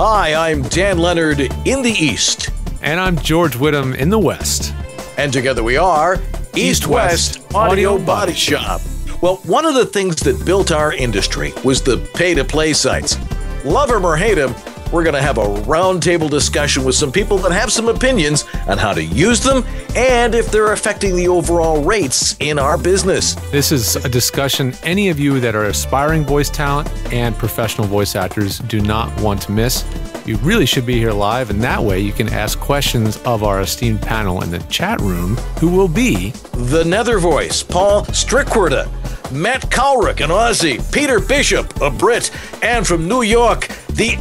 Hi, I'm Dan Lenard in the East. And I'm George Whittam in the West. And together we are East-West Audio Body Shop. Well, one of the things that built our industry was the pay-to-play sites. Love them or hate them, we're going to have a roundtable discussion with some people that have some opinions on how to use them and if they're affecting the overall rates in our business. This is a discussion any of you that are aspiring voice talent and professional voice actors do not want to miss. You really should be here live, and that way you can ask questions of our esteemed panel in the chat room, who will be the Nether Voice, Paul Strikwerda, Matt Cowlrick, an Aussie, Peter Bishop, a Brit, and from New York, the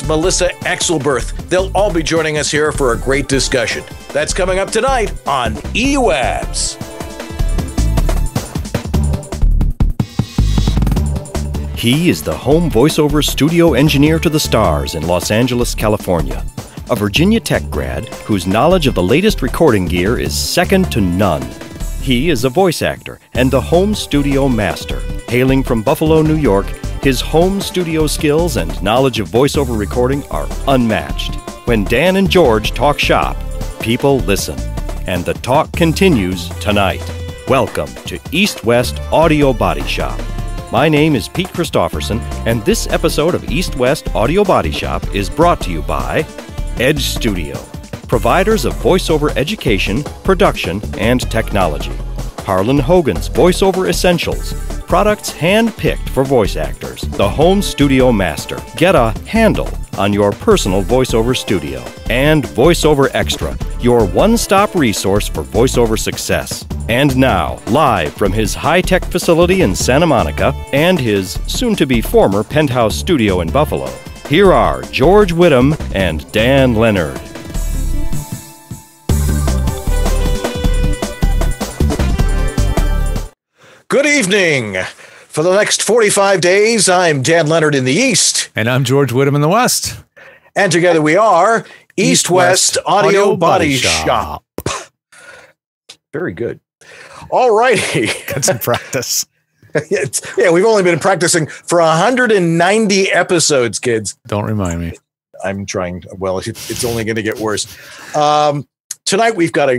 Melissa Exelberth. They'll all be joining us here for a great discussion. That's coming up tonight on EWABS. He is the home voiceover studio engineer to the stars in Los Angeles, California. A Virginia Tech grad whose knowledge of the latest recording gear is second to none. He is a voice actor and the home studio master. Hailing from Buffalo, New York, his home studio skills and knowledge of voiceover recording are unmatched. When Dan and George talk shop, people listen. And the talk continues tonight. Welcome to East-West Audio Body Shop. My name is Pete Christofferson, and this episode of East-West Audio Body Shop is brought to you by Edge Studio, providers of voiceover education, production, and technology. Harlan Hogan's Voiceover Essentials, products hand-picked for voice actors. The Home Studio Master. Get a handle on your personal voiceover studio. And VoiceOver Extra, your one-stop resource for voiceover success. And now, live from his high-tech facility in Santa Monica and his soon-to-be former penthouse studio in Buffalo, here are George Whittam and Dan Lenard. Good evening. For the next 45 days, I'm Dan Lenard in the East. And I'm George Whittam in the West. And together we are East-West Audio Body Shop. Very good. All righty. Got some practice. Yeah, we've only been practicing for 190 episodes, kids. Don't remind me. I'm trying. Well, it's only going to get worse. Tonight we've got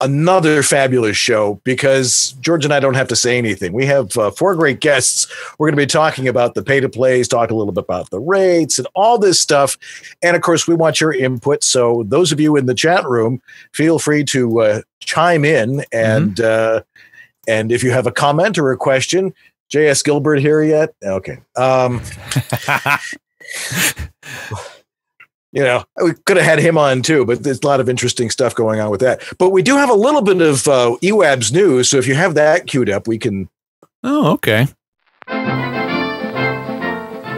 another fabulous show because George and I don't have to say anything. We have four great guests. We're going to be talking about the pay-to-plays, talk a little bit about the rates and all this stuff. And, of course, we want your input. So those of you in the chat room, feel free to chime in. And and if you have a comment or a question, J.S. Gilbert here yet? Okay. You know, we could have had him on too, but there's a lot of interesting stuff going on with that. But we do have a little bit of EWABS news, so if you have that queued up, we can. Oh, okay.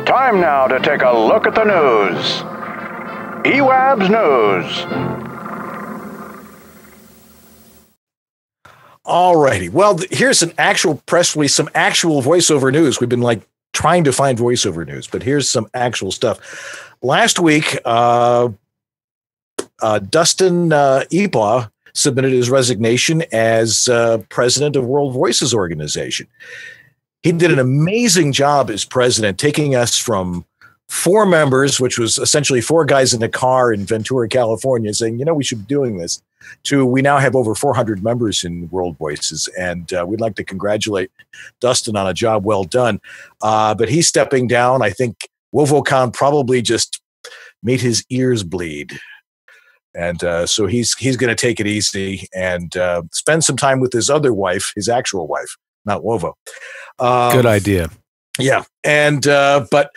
Time now to take a look at the news. EWABS News. All righty. Well, here's an actual press release, some actual voiceover news. We've been trying to find voiceover news, but here's some actual stuff. Last week, Dustin Epaw submitted his resignation as president of World Voices Organization. He did an amazing job as president, taking us from 4 members, which was essentially 4 guys in a car in Ventura, California, saying, we should be doing this, to we now have over 400 members in World Voices. And we'd like to congratulate Dustin on a job well done. But he's stepping down. I think WovoCon probably just made his ears bleed. And so he's going to take it easy and spend some time with his other wife, his actual wife, not Wovo. Good idea. Yeah. And but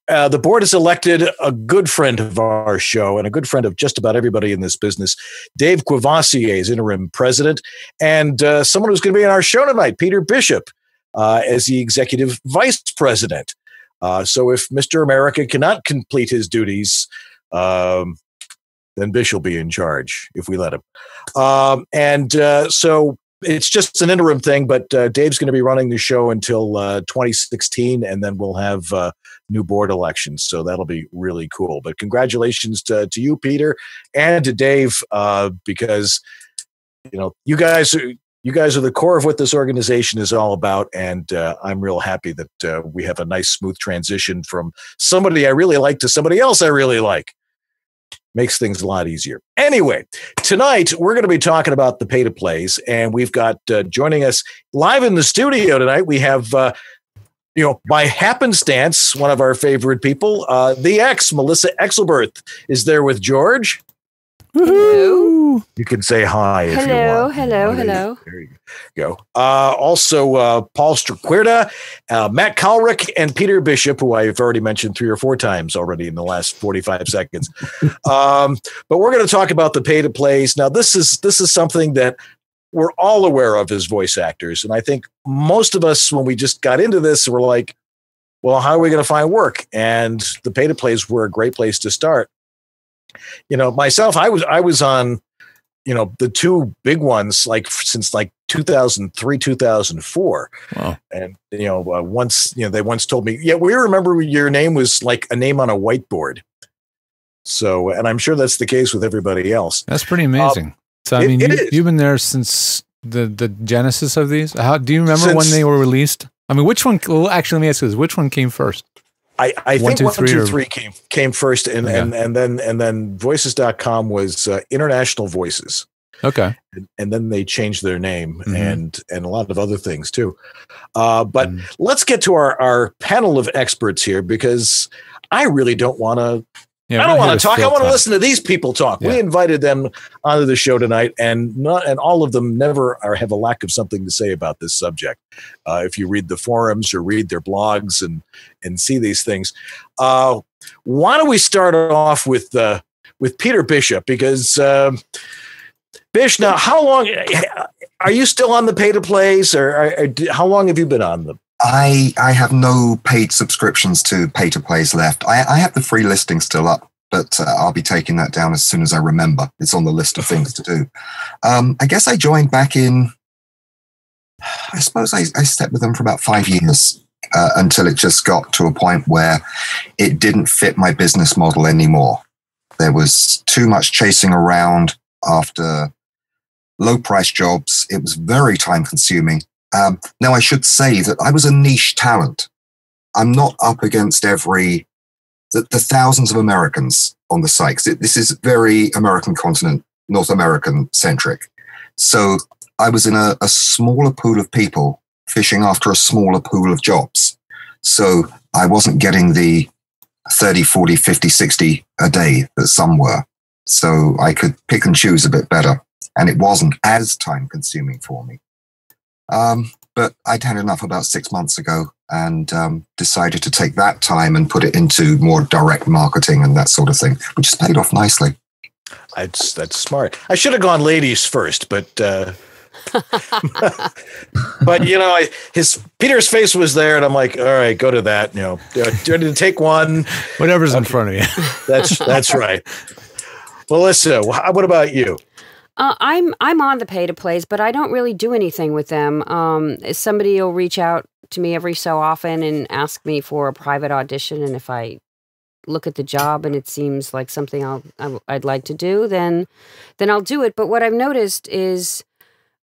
the board has elected a good friend of our show and a good friend of just about everybody in this business, Dave Courvoisier, as interim president, and someone who's going to be on our show tonight, Peter Bishop, as the executive vice president. So if Mr. America cannot complete his duties, then Bish will be in charge if we let him. So it's just an interim thing, but Dave's going to be running the show until 2016, and then we'll have new board elections. So that'll be really cool. But congratulations to you, Peter, and to Dave, because you guys You guys are the core of what this organization is all about, and I'm real happy that we have a nice, smooth transition from somebody I really like to somebody else I really like. Makes things a lot easier. Anyway, tonight we're going to be talking about the pay-to-plays, and we've got joining us live in the studio tonight. We have, by happenstance, one of our favorite people, the Melissa Exelberth, is there with George. Hello. You can say hi if you want. Hello. There you go. Also, Paul Strikwerda, Matt Cowlrick, and Peter Bishop, who I've already mentioned 3 or 4 times already in the last 45 seconds. But we're going to talk about the pay-to-plays. Now, this is something that we're all aware of as voice actors. And I think most of us, when we just got into this, were like, well, how are we going to find work? And the pay-to-plays were a great place to start. Myself, I was on, the 2 big ones, since 2003, 2004. Wow. And, once, they once told me, we remember your name was like a name on a whiteboard. So, and I'm sure that's the case with everybody else. That's pretty amazing. So, I mean, you've been there since the genesis of these. Do you remember when they were released? I mean, which one? Well, actually, let me ask you this: which one came first? I think 1, 2, 3 came first, and then Voices.com was International Voices. Okay, and then they changed their name and a lot of other things too. But let's get to our panel of experts here, because I really don't want to. I don't want to talk. I want to listen to these people talk. Yeah. We invited them onto the show tonight, and all of them never have a lack of something to say about this subject. If you read the forums or read their blogs and see these things, why don't we start off with Peter Bishop? Because Bish, now how long are you still on the pay-to-plays, or how long have you been on them? I have no paid subscriptions to pay-to-plays left. I have the free listing still up, but I'll be taking that down as soon as I remember. It's on the list of things to do. I guess I joined back in, I suppose I stepped with them for about 5 years until it just got to a point where it didn't fit my business model anymore. There was too much chasing around after low-price jobs. It was very time-consuming. Now, I should say that I was a niche talent. I'm not up against the thousands of Americans on the site. This is very American continent, North American centric. So I was in a smaller pool of people fishing after a smaller pool of jobs. So I wasn't getting the 30, 40, 50, 60 a day that some were. So I could pick and choose a bit better. And it wasn't as time consuming for me. But I'd had enough about 6 months ago and decided to take that time and put it into more direct marketing and that sort of thing, which has paid off nicely. That's smart. I should have gone ladies first, but but Peter's face was there, and I'm like, all right, go to that. Do I need to take one? Whatever's in front of you. That's right. Melissa, what about you? I'm on the pay-to-plays, but I don't really do anything with them. Somebody will reach out to me every so often and ask me for a private audition, and if I look at the job and it seems like something I'd like to do, then I'll do it. But what I've noticed is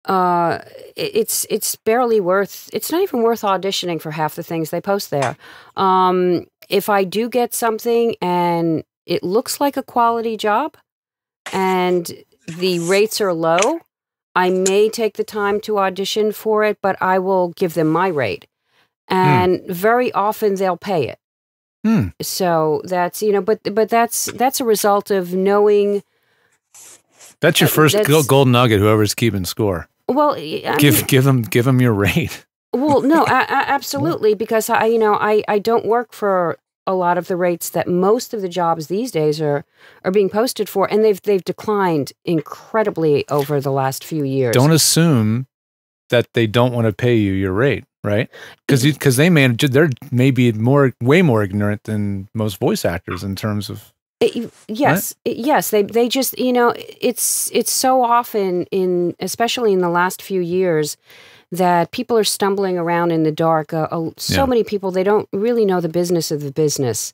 it's barely worth. It's not even worth auditioning for half the things they post there. If I do get something and it looks like a quality job, and the rates are low, I may take the time to audition for it, but I will give them my rate. And very often they'll pay it. So that's, but that's a result of knowing. That's your first gold nugget, whoever's keeping score. Well, give them your rate. Well, no, absolutely. Because I don't work for a lot of the rates that most of the jobs these days are being posted for, and they've declined incredibly over the last few years. Don't assume that they don't want to pay you your rate, right? Because they're maybe way more ignorant than most voice actors in terms of. Yes. They just it's so often especially in the last few years that people are stumbling around in the dark. So many people, they don't really know the business of the business,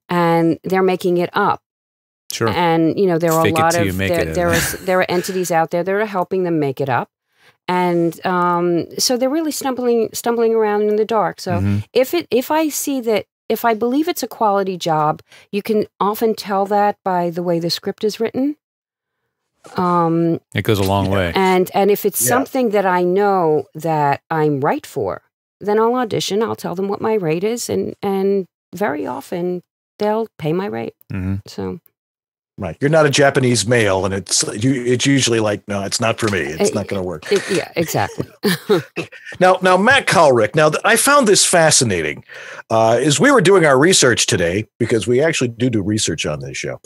and they're making it up. Sure. And there are a lot of there are entities out there that are helping them make it up, And so they're really stumbling around in the dark. So if I see that, if I believe it's a quality job, you can often tell that by the way the script is written. It goes a long way. And if it's something that I know that I'm right for, then I'll audition. I'll tell them what my rate is, and very often they'll pay my rate. So. Right. You're not a Japanese male, and it's usually like, no, it's not for me. It's not going to work. Yeah, exactly. Now, Matt Cowlrick, I found this fascinating. As we were doing our research today, because we actually do research on this show,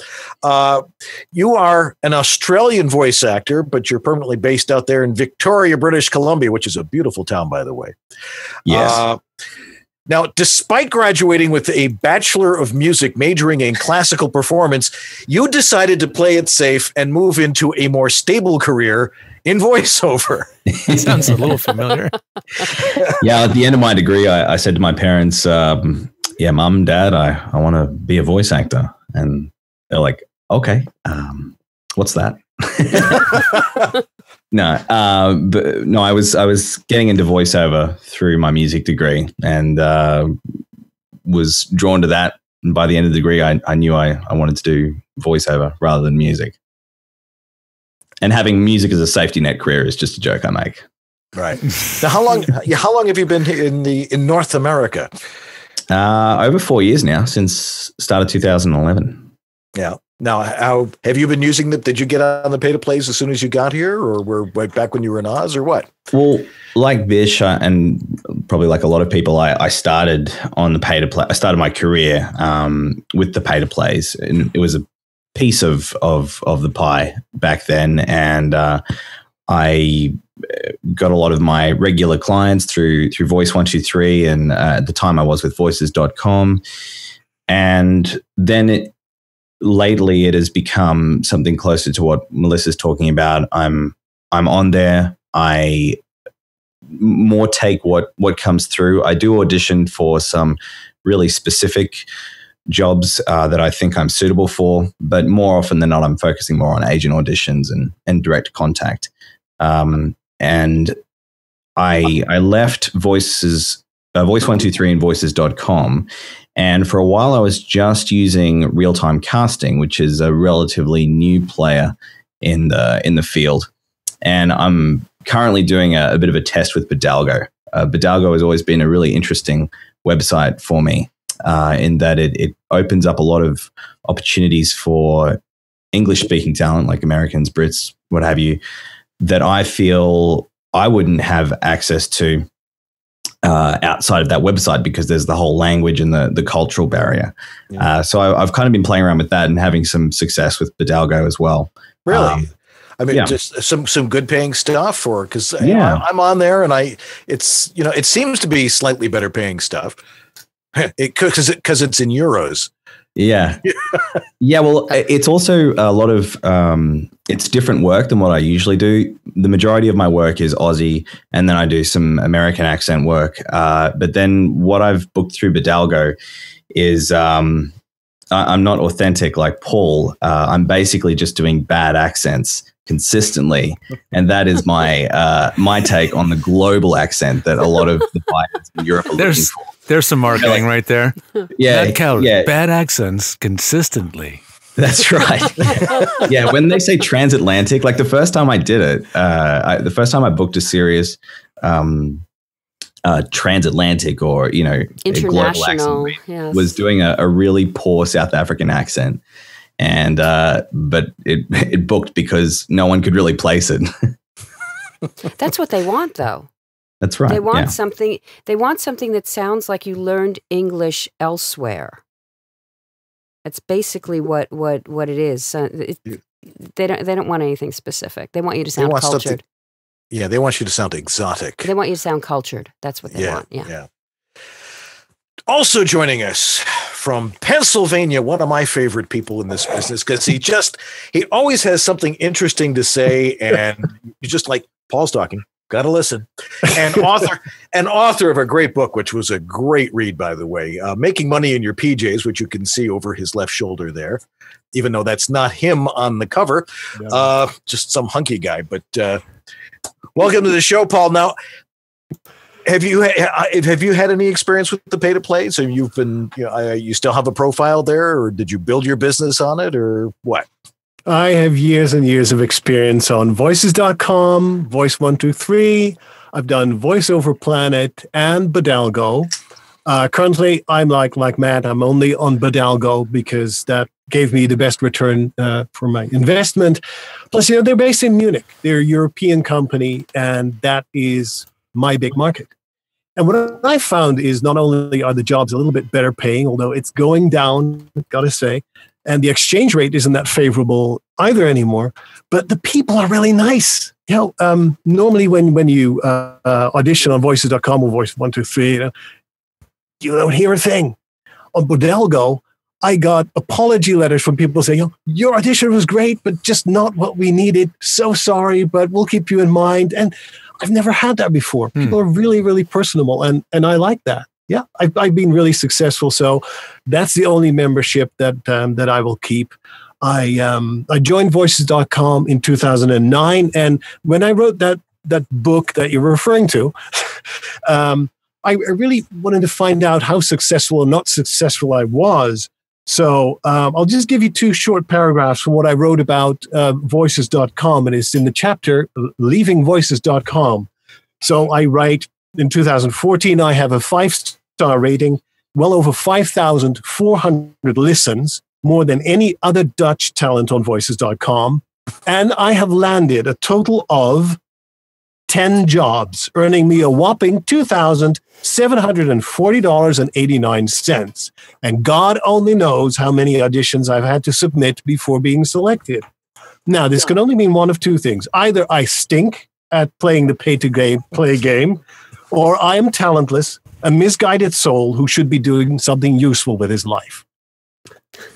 you are an Australian voice actor, but you're permanently based out there in Victoria, British Columbia, which is a beautiful town, by the way. Yes. Now, despite graduating with a Bachelor of Music majoring in classical performance, you decided to play it safe and move into a more stable career in voiceover. It sounds a little familiar. Yeah, at the end of my degree, I said to my parents, yeah, Mom, Dad, I want to be a voice actor. And they're like, okay, what's that? No, I was getting into voiceover through my music degree, and was drawn to that. And by the end of the degree, I knew I wanted to do voiceover rather than music. And having music as a safety net career is just a joke I make. Right. Now, how long have you been in North America? Over 4 years now, since start of 2011. Yeah. Now, how have you been using that? Did you get on the pay-to-plays as soon as you got here, or were right back when you were in Oz, or what? Well, like Bish, and probably like a lot of people, I started on the pay-to-play. I started my career with the pay-to-plays, and it was a piece of the pie back then. And I got a lot of my regular clients through Voice 123, and at the time I was with Voices.com, and then lately it has become something closer to what Melissa's talking about. I'm on there. I more take what comes through. I do audition for some really specific jobs that I think I'm suitable for, but more often than not, I'm focusing more on agent auditions and direct contact. And I left Voice 123 and Voices.com. And for a while, I was just using real-time casting, which is a relatively new player in the field. And I'm currently doing a bit of a test with Bidalgo. Bidalgo has always been a really interesting website for me in that it opens up a lot of opportunities for English-speaking talent, like Americans, Brits, what have you, that I feel I wouldn't have access to outside of that website, because there's the whole language and the cultural barrier. Yeah. So I've kind of been playing around with that and having some success with Bidalgo as well. Really? I mean, just some good paying stuff, or because I'm on there, and it seems to be slightly better paying stuff. Because it's in euros. Yeah. Yeah. Well, it's also a lot of, it's different work than what I usually do. The majority of my work is Aussie, and then I do some American accent work. But then what I've booked through Bidalgo is, I'm not authentic like Paul. I'm basically just doing bad accents consistently. And that is my take on the global accent that a lot of the buyers in Europe are looking for. There's some marketing right there. Yeah. Bad accents consistently. That's right. Yeah. When they say transatlantic, like the first time I did it, the first time I booked a serious transatlantic or, international, yes, was doing a really poor South African accent. And, but it booked because no one could really place it. That's what they want, though. That's right. They want something. They want something that sounds like you learned English elsewhere. That's basically what it is. They don't want anything specific. They want you to sound cultured. Yeah, they want you to sound exotic. They want you to sound cultured. That's what they want. Yeah. Also joining us from Pennsylvania, one of my favorite people in this business, because he always has something interesting to say, and you just like, Paul's talking. Got to listen. And author of a great book, which was a great read, by the way, Making Money in Your PJs, which you can see over his left shoulder there, even though that's not him on the cover, just some hunky guy. But Welcome to the show, Paul. Now, have you had any experience with the pay to play? So you've been, you still have a profile there, or did you build your business on it, or what? I have years and years of experience on voices.com, Voice123. I've done Voice Over Planet and Bidalgo. Currently, I'm like Matt. I'm only on Bidalgo because that gave me the best return for my investment. Plus, they're based in Munich. They're a European company, and that is my big market. And what I found is not only are the jobs a little bit better paying, although it's going down, got to say, and the exchange rate isn't that favorable either anymore, but the people are really nice. Normally when you audition on voices.com or Voice123, you don't hear a thing. On Bidalgo, I got apology letters from people saying, your audition was great, but just not what we needed. So sorry, but we'll keep you in mind. And I've never had that before. People are really, really personable, and I like that. Yeah, I've been really successful. So that's the only membership that I will keep. I joined Voices.com in 2009, and when I wrote that book that you're referring to, I really wanted to find out how successful or not successful I was. So I'll just give you two short paragraphs from what I wrote about Voices.com, and it's in the chapter Leaving Voices.com. So I write, in 2014, I have a 5-star rating, well over 5,400 listens, more than any other Dutch talent on Voices.com. And I have landed a total of 10 jobs, earning me a whopping $2,740.89. And God only knows how many auditions I've had to submit before being selected. Now, this can only mean one of two things. Either I stink at playing the pay-to-play game, or I am talentless, a misguided soul who should be doing something useful with his life.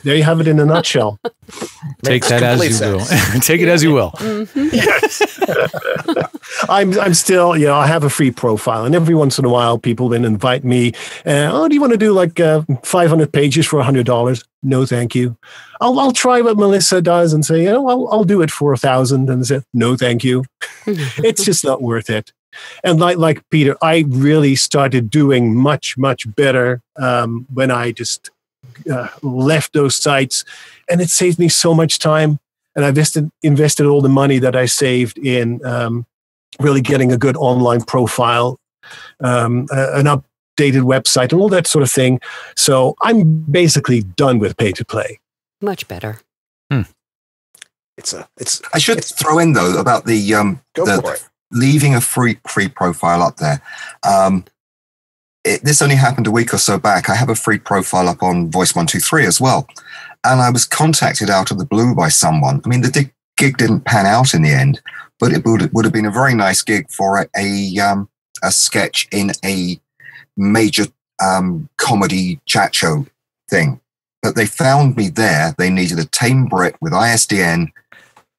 There you have it in a nutshell. Take that as you will. Take it as you will. Mm-hmm. Yes. I'm still, I have a free profile, and every once in a while people then invite me, do you want to do like 500 pages for $100? No, thank you. I'll try what Melissa does and say, I'll do it for 1,000, and say, no, thank you. It's just not worth it. And like Peter, I really started doing much, much better when I just left those sites, and it saved me so much time. And I invested all the money that I saved in really getting a good online profile, an updated website, and all that sort of thing. So I'm basically done with pay to play. Much better. I should throw in though about the leaving a free profile up there. This only happened a week or so back. I have a free profile up on Voice123 as well. And I was contacted out of the blue by someone. I mean, the gig didn't pan out in the end, but it would have been a very nice gig for a sketch in a major comedy chat show thing. But they found me there. They needed a tame Brit with ISDN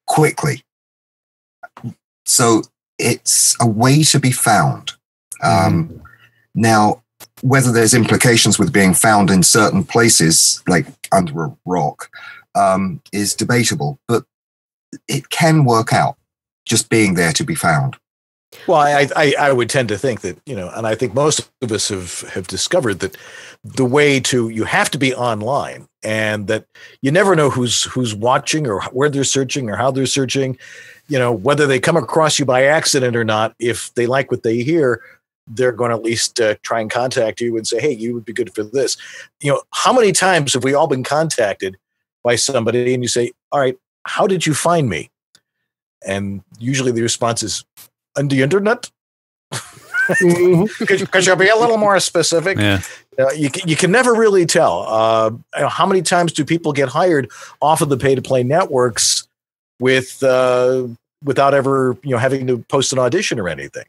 quickly. So it's a way to be found. Now, whether there's implications with being found in certain places, like under a rock, is debatable, but it can work out just being there to be found. Well, I would tend to think that, and I think most of us have discovered that the way you have to be online, and that you never know who's watching or where they're searching or how they're searching, whether they come across you by accident or not. If they like what they hear, they're going to at least try and contact you and say, hey, you would be good for this. How many times have we all been contacted by somebody and you say, all right, how did you find me? And usually the response is, on the internet? Could you be a little more specific? Yeah. You can never really tell. How many times do people get hired off of the pay-to-play networks without ever having to post an audition or anything?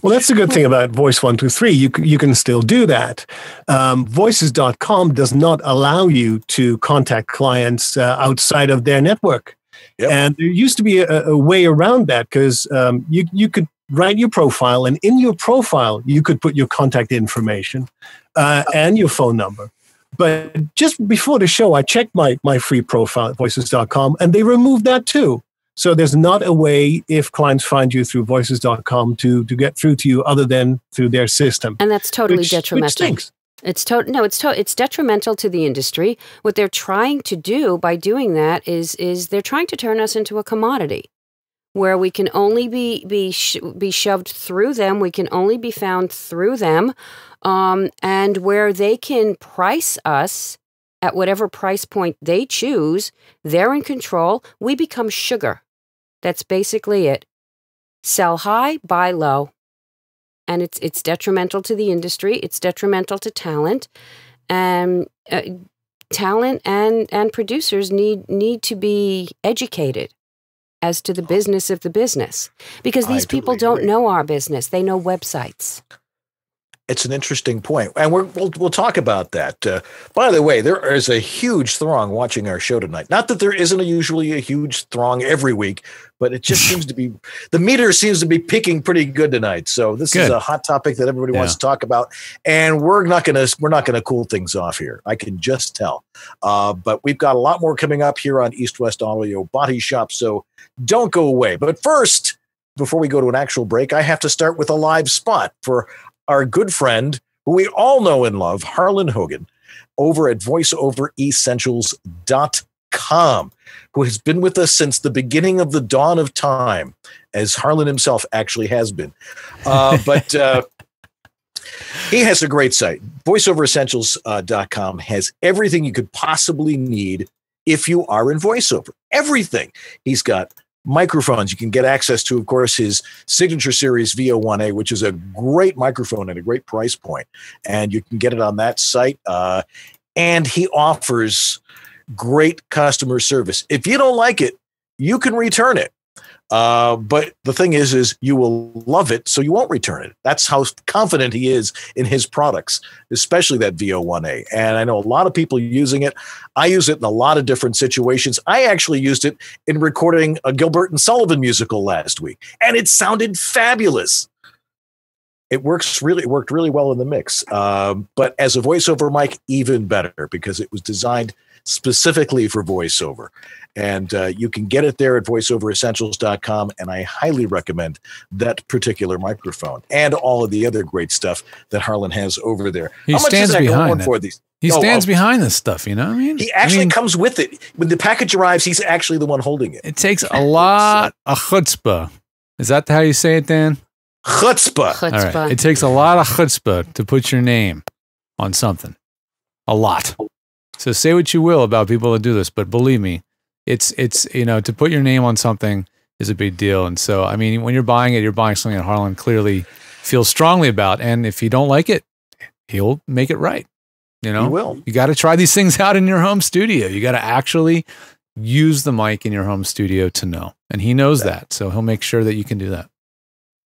Well, that's the good thing about Voice123. You can still do that. Voices.com does not allow you to contact clients outside of their network. Yep. And there used to be a way around that, because you could write your profile, and in your profile, you could put your contact information and your phone number. But just before the show, I checked my free profile at Voices.com, and they removed that too. So there's not a way, if clients find you through voices.com, to get through to you other than through their system. And that's totally detrimental. Which stinks. It's detrimental to the industry. What they're trying to do by doing that is they're trying to turn us into a commodity, where we can only be shoved through them, we can only be found through them, and where they can price us at whatever price point they choose. They're in control. We become sugar. That's basically it. Sell high, buy low. And it's detrimental to the industry. It's detrimental to talent. And talent and producers need to be educated as to the business of the business, because these people don't know our business. They know websites. It's an interesting point, and we'll talk about that. By the way, there is a huge throng watching our show tonight. Not that there isn't usually a huge throng every week, but it just seems to be, the meter seems to be peaking pretty good tonight. So this is a hot topic that everybody wants to talk about, and we're not gonna cool things off here. I can just tell. But we've got a lot more coming up here on East West Audio Body Shop, so don't go away. But first, before we go to an actual break, I have to start with a live spot for our good friend, who we all know and love, Harlan Hogan, over at voiceoveressentials.com, who has been with us since the beginning of the dawn of time, as Harlan himself actually has been. But he has a great site. Voiceoveressentials.com has everything you could possibly need if you are in voiceover. Everything. He's got microphones. You can get access to, of course, his signature series VO1A, which is a great microphone at a great price point. And you can get it on that site. And he offers great customer service. If you don't like it, you can return it. But the thing is you will love it, so you won't return it. That's how confident he is in his products, especially that VO1A. And I know a lot of people using it. I use it in a lot of different situations. I actually used it in recording a Gilbert and Sullivan musical last week, and it sounded fabulous. It worked really well in the mix. But as a voiceover mic, even better, because it was designed specifically for voiceover. And you can get it there at voiceoveressentials.com, and I highly recommend that particular microphone and all of the other great stuff that Harlan has over there. He stands behind it. He stands behind this stuff, you know what I mean? He actually comes with it. When the package arrives, he's actually the one holding it. It takes a lot of chutzpah. Is that how you say it, Dan? Chutzpah. All right. It takes a lot of chutzpah to put your name on something. A lot. So say what you will about people that do this, but believe me, it's to put your name on something is a big deal. And so, I mean, when you're buying it, you're buying something that Harlan clearly feels strongly about. And if you don't like it, he'll make it right. You know, he will. You got to try these things out in your home studio. You got to actually use the mic in your home studio to know. And he knows that. So he'll make sure that you can do that.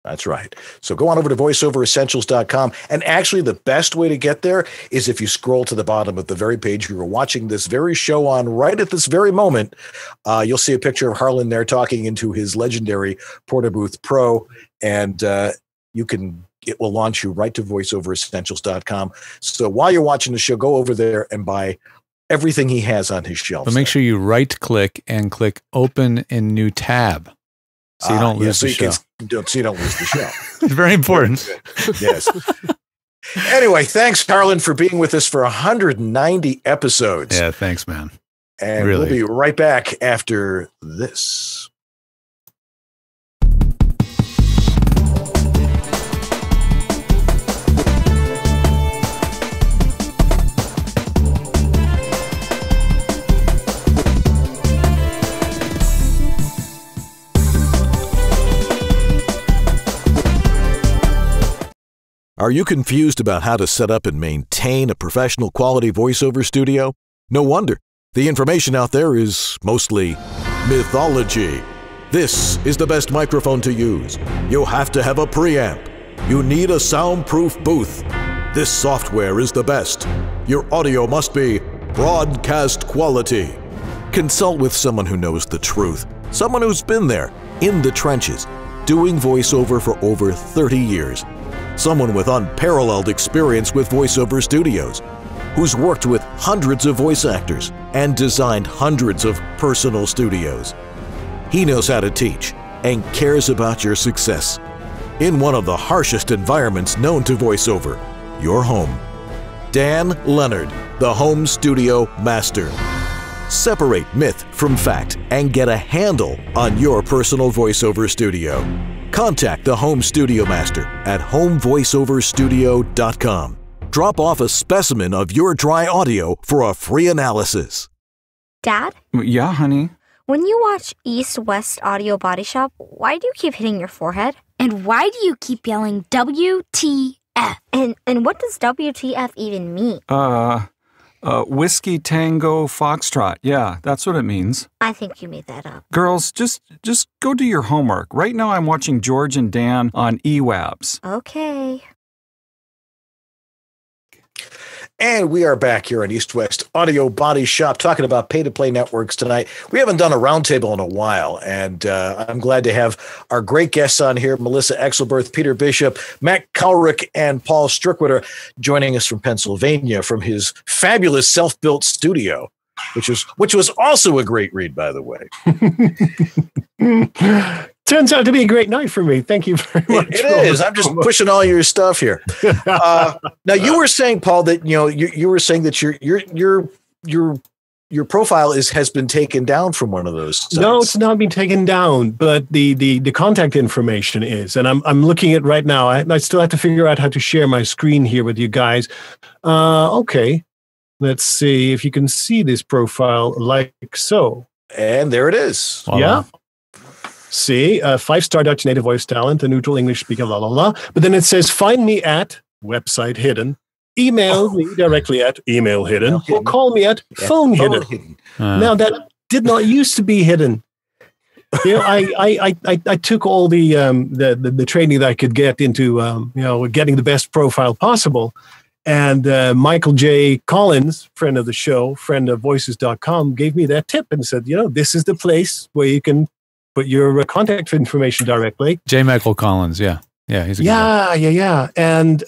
That's right. So go on over to voiceoveressentials.com. And actually, the best way to get there is if you scroll to the bottom of the very page you are watching this very show on right at this very moment. You'll see a picture of Harlan there talking into his legendary Portabooth Pro. And it will launch you right to voiceoveressentials.com. So while you're watching the show, go over there and buy everything he has on his shelf. But make sure you right-click and click Open in New Tab. So you don't lose the show. So you don't lose the show. It's very important. Yes. Anyway, thanks, Harlan, for being with us for 190 episodes. Yeah, thanks, man. And we'll be right back after this. Are you confused about how to set up and maintain a professional quality voiceover studio? No wonder. The information out there is mostly mythology. This is the best microphone to use. You have to have a preamp. You need a soundproof booth. This software is the best. Your audio must be broadcast quality. Consult with someone who knows the truth. Someone who's been there, in the trenches, doing voiceover for over 30 years. Someone with unparalleled experience with voiceover studios, who's worked with hundreds of voice actors and designed hundreds of personal studios. He knows how to teach and cares about your success. In one of the harshest environments known to voiceover, your home. Dan Lenard, the Home Studio Master. Separate myth from fact and get a handle on your personal voiceover studio. Contact the Home Studio Master at homevoiceoverstudio.com. Drop off a specimen of your dry audio for a free analysis. Dad? Yeah, honey? When you watch East West Audio Body Shop, why do you keep hitting your forehead? And why do you keep yelling WTF? And what does WTF even mean? Whiskey Tango Foxtrot. Yeah, that's what it means. I think you made that up. Girls, just go do your homework. Right now I'm watching George and Dan on EWABS. Okay. And we are back here on East West Audio Body Shop talking about pay-to-play networks tonight. We haven't done a roundtable in a while, and I'm glad to have our great guests on here, Melissa Exelberth, Peter Bishop, Matt Cowlrick, and Paul Strikwerda, joining us from Pennsylvania from his fabulous self-built studio, which was also a great read, by the way. Turns out to be a great night for me. Thank you very much. It is. I'm just pushing all your stuff here. Now, you were saying, Paul, that you were saying that your profile has been taken down from one of those sites. No, it's not been taken down, but the contact information is, and I'm looking at right now. I still have to figure out how to share my screen here with you guys. Okay, let's see if you can see this profile like so. And there it is. Voila. Yeah. See, 5-star Dutch native voice talent, a neutral English speaker, la la la. But then it says, find me at website hidden, email me directly at email hidden, or call me at phone hidden. Now that did not used to be hidden. I took all the training that I could get into getting the best profile possible. And Michael J. Collins, friend of the show, friend of voices.com, gave me that tip and said, this is the place where you can put your contact information directly. J. Michael Collins, yeah. Yeah, he's a good guy. Yeah. And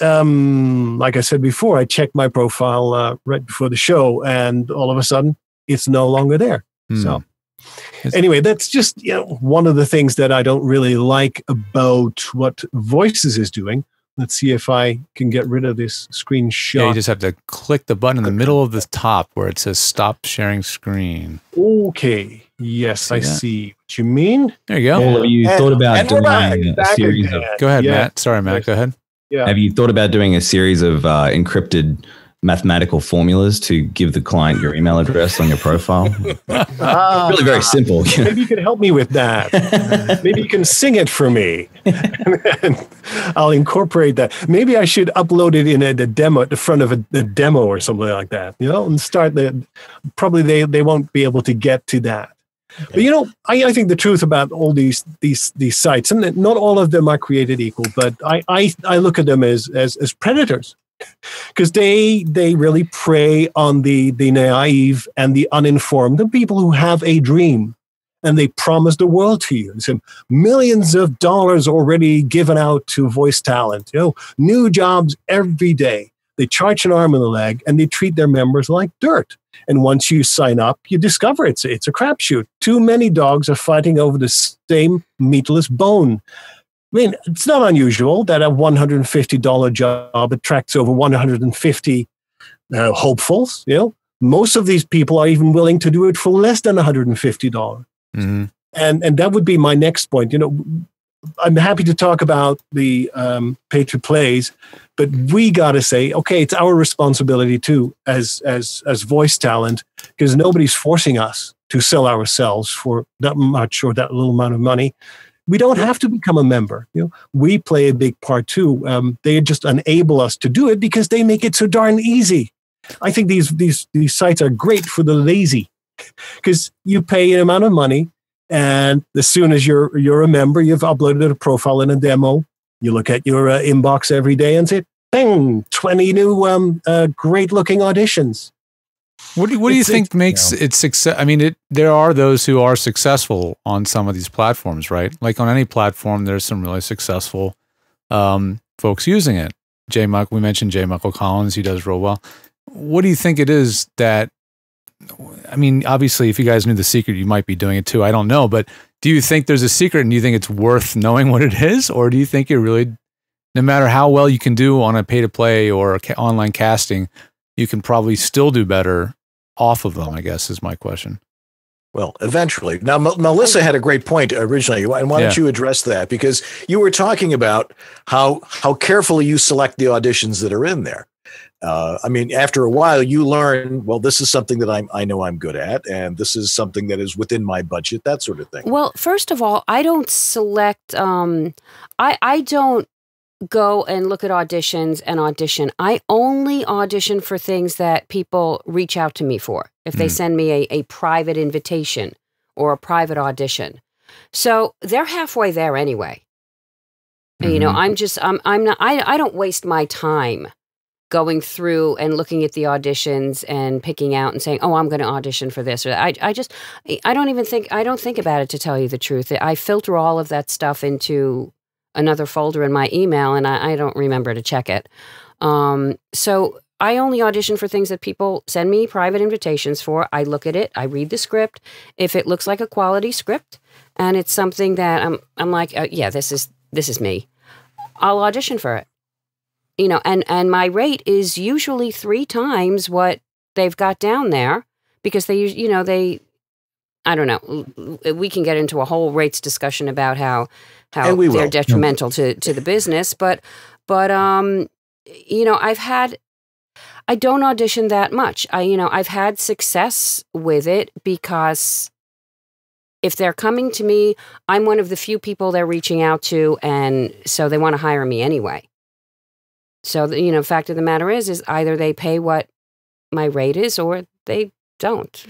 like I said before, I checked my profile right before the show, and all of a sudden, it's no longer there. So anyway, that's just one of the things that I don't really like about what Voices is doing. Let's see if I can get rid of this screenshot. Yeah, you just have to click the button in the middle of the top where it says stop sharing screen. Okay. Yes, I see what you mean. There you go. Well, have you thought about doing a series of... Go ahead, Matt. Sorry, Matt. Go ahead. Yeah. Have you thought about doing a series of encrypted mathematical formulas to give the client your email address on your profile? Really very simple. Maybe you can help me with that. Maybe you can sing it for me. And I'll incorporate that. Maybe I should upload it in the demo at the front of a demo or something like that, and start probably they won't be able to get to that. But I think the truth about all these sites, and not all of them are created equal, but I look at them as predators. Because they really prey on the naive and the uninformed, the people who have a dream, and they promise the world to you. So millions of dollars already given out to voice talent, new jobs every day. They charge an arm and a leg, and they treat their members like dirt. And once you sign up, you discover it's a crapshoot. Too many dogs are fighting over the same meatless bone. I mean, it's not unusual that a $150 job attracts over 150 hopefuls. Most of these people are even willing to do it for less than $150. Mm-hmm. And that would be my next point. I'm happy to talk about the pay-to-plays, but we got to say, okay, it's our responsibility too, as voice talent, because nobody's forcing us to sell ourselves for that much or that little amount of money. We don't have to become a member. We play a big part too. They just enable us to do it because they make it so darn easy. I think these sites are great for the lazy, because you pay an amount of money, and as soon as you're a member, you've uploaded a profile and a demo. You look at your inbox every day and say, "Bang! 20 new great looking auditions." What do you think makes it success? I mean, there are those who are successful on some of these platforms, right? Like on any platform, there's some really successful folks using it. We mentioned J. Michael Collins. He does real well. What do you think it is that, I mean, obviously, if you guys knew the secret, you might be doing it too. I don't know. But Do you think there's a secret, and do you think it's worth knowing what it is, or do you think it really, no matter how well you can do on a pay-to-play or online casting, you can probably still do better off of them, I guess, is my question. Well, eventually. Now, Melissa had a great point originally, and why don't you address that? Because you were talking about how carefully you select the auditions that are in there. I mean, after a while, you learn, well, this is something that I know I'm good at, and this is something that is within my budget, that sort of thing. Well, first of all, I don't select, I don't go and look at auditions and audition. I only audition for things that people reach out to me for. If they send me a private invitation or a private audition. So they're halfway there anyway. Mm-hmm. You know, I don't waste my time going through and looking at the auditions and picking out and saying, oh, I'm going to audition for this. Or I don't think about it, to tell you the truth. I filter all of that stuff into another folder in my email, and I don't remember to check it. So I only audition for things that people send me private invitations for. I look at it, I read the script. If it looks like a quality script and it's something that I'm like, yeah, this is me, I'll audition for it. You know, and my rate is usually 3 times what they've got down there, because they I don't know. We can get into a whole rates discussion about how they're detrimental to the business, but you know, I don't audition that much. I've had success with it because if they're coming to me, I'm one of the few people they're reaching out to, and so they want to hire me anyway. So, the fact of the matter is either they pay what my rate is or they don't.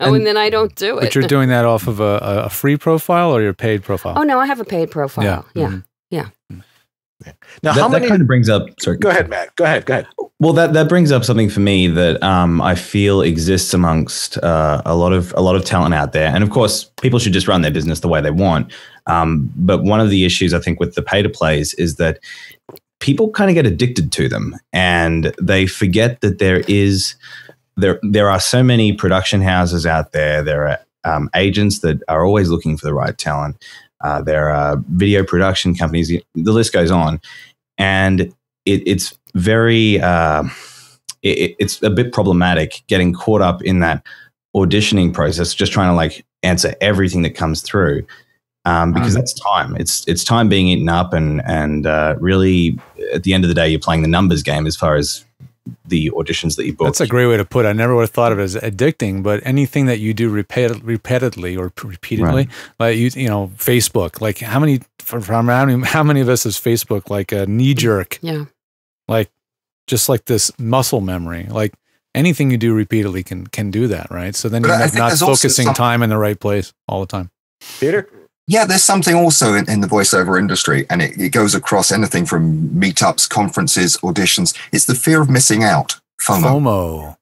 And then I don't do it. But you're doing that off of a free profile or your paid profile? Oh, no, I have a paid profile. Yeah. Mm-hmm. Yeah. Now, that kind of brings up. Sorry. Go ahead, Matt. Go ahead. Well, that brings up something for me that I feel exists amongst a lot of talent out there, and of course, people should just run their business the way they want. But one of the issues I think with the pay-to-plays is that people kind of get addicted to them, and they forget that there are so many production houses out there. There are agents that are always looking for the right talent. There are video production companies. The list goes on, and it's very it's a bit problematic getting caught up in that auditioning process, just trying to like answer everything that comes through, because that's time. It's time being eaten up, and really at the end of the day, you're playing the numbers game as far as the auditions that you book. That's a great way to put it. I never would have thought of it as addicting, but anything that you do repeatedly, right. like Facebook, like how many of us is Facebook like a knee jerk? Yeah. Like just like this muscle memory, like anything you do repeatedly can do that. Right. So then you're not focusing time in the right place all the time. Peter? Yeah, there's something also in the voiceover industry, and it goes across anything from meetups, conferences, auditions. It's the fear of missing out, FOMO.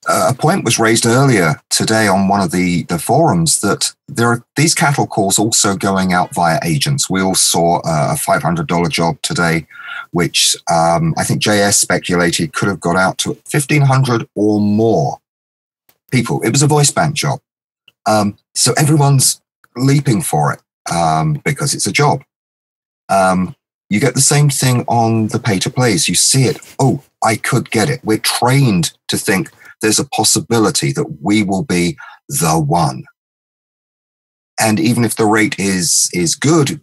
A point was raised earlier today on one of the forums that there are these cattle calls also going out via agents. We all saw a $500 job today, which I think JS speculated could have got out to 1,500 or more people. It was a voice bank job. So everyone's leaping for it because it's a job. You get the same thing on the pay-to-plays. You see it. Oh, I could get it. We're trained to think there's a possibility that we will be the one. And even if the rate is good,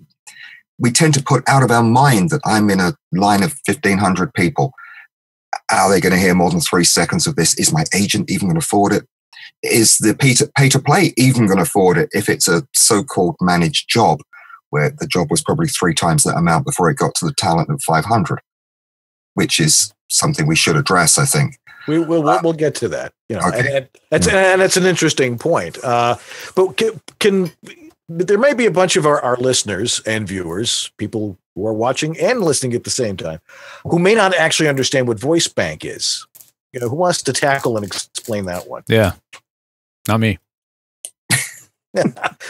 we tend to put out of our mind that I'm in a line of 1,500 people. Are they going to hear more than 3 seconds of this? Is my agent even going to afford it? Is the pay-to-play even going to afford it if it's a so-called managed job where the job was probably 3 times that amount before it got to the talent of 500, which is something we should address, I think. We'll get to that. Okay. And that's an interesting point. But there may be a bunch of our listeners and viewers, people who are watching and listening at the same time, who may not actually understand what voice bank is. Who wants to tackle and explain that one? Yeah, not me.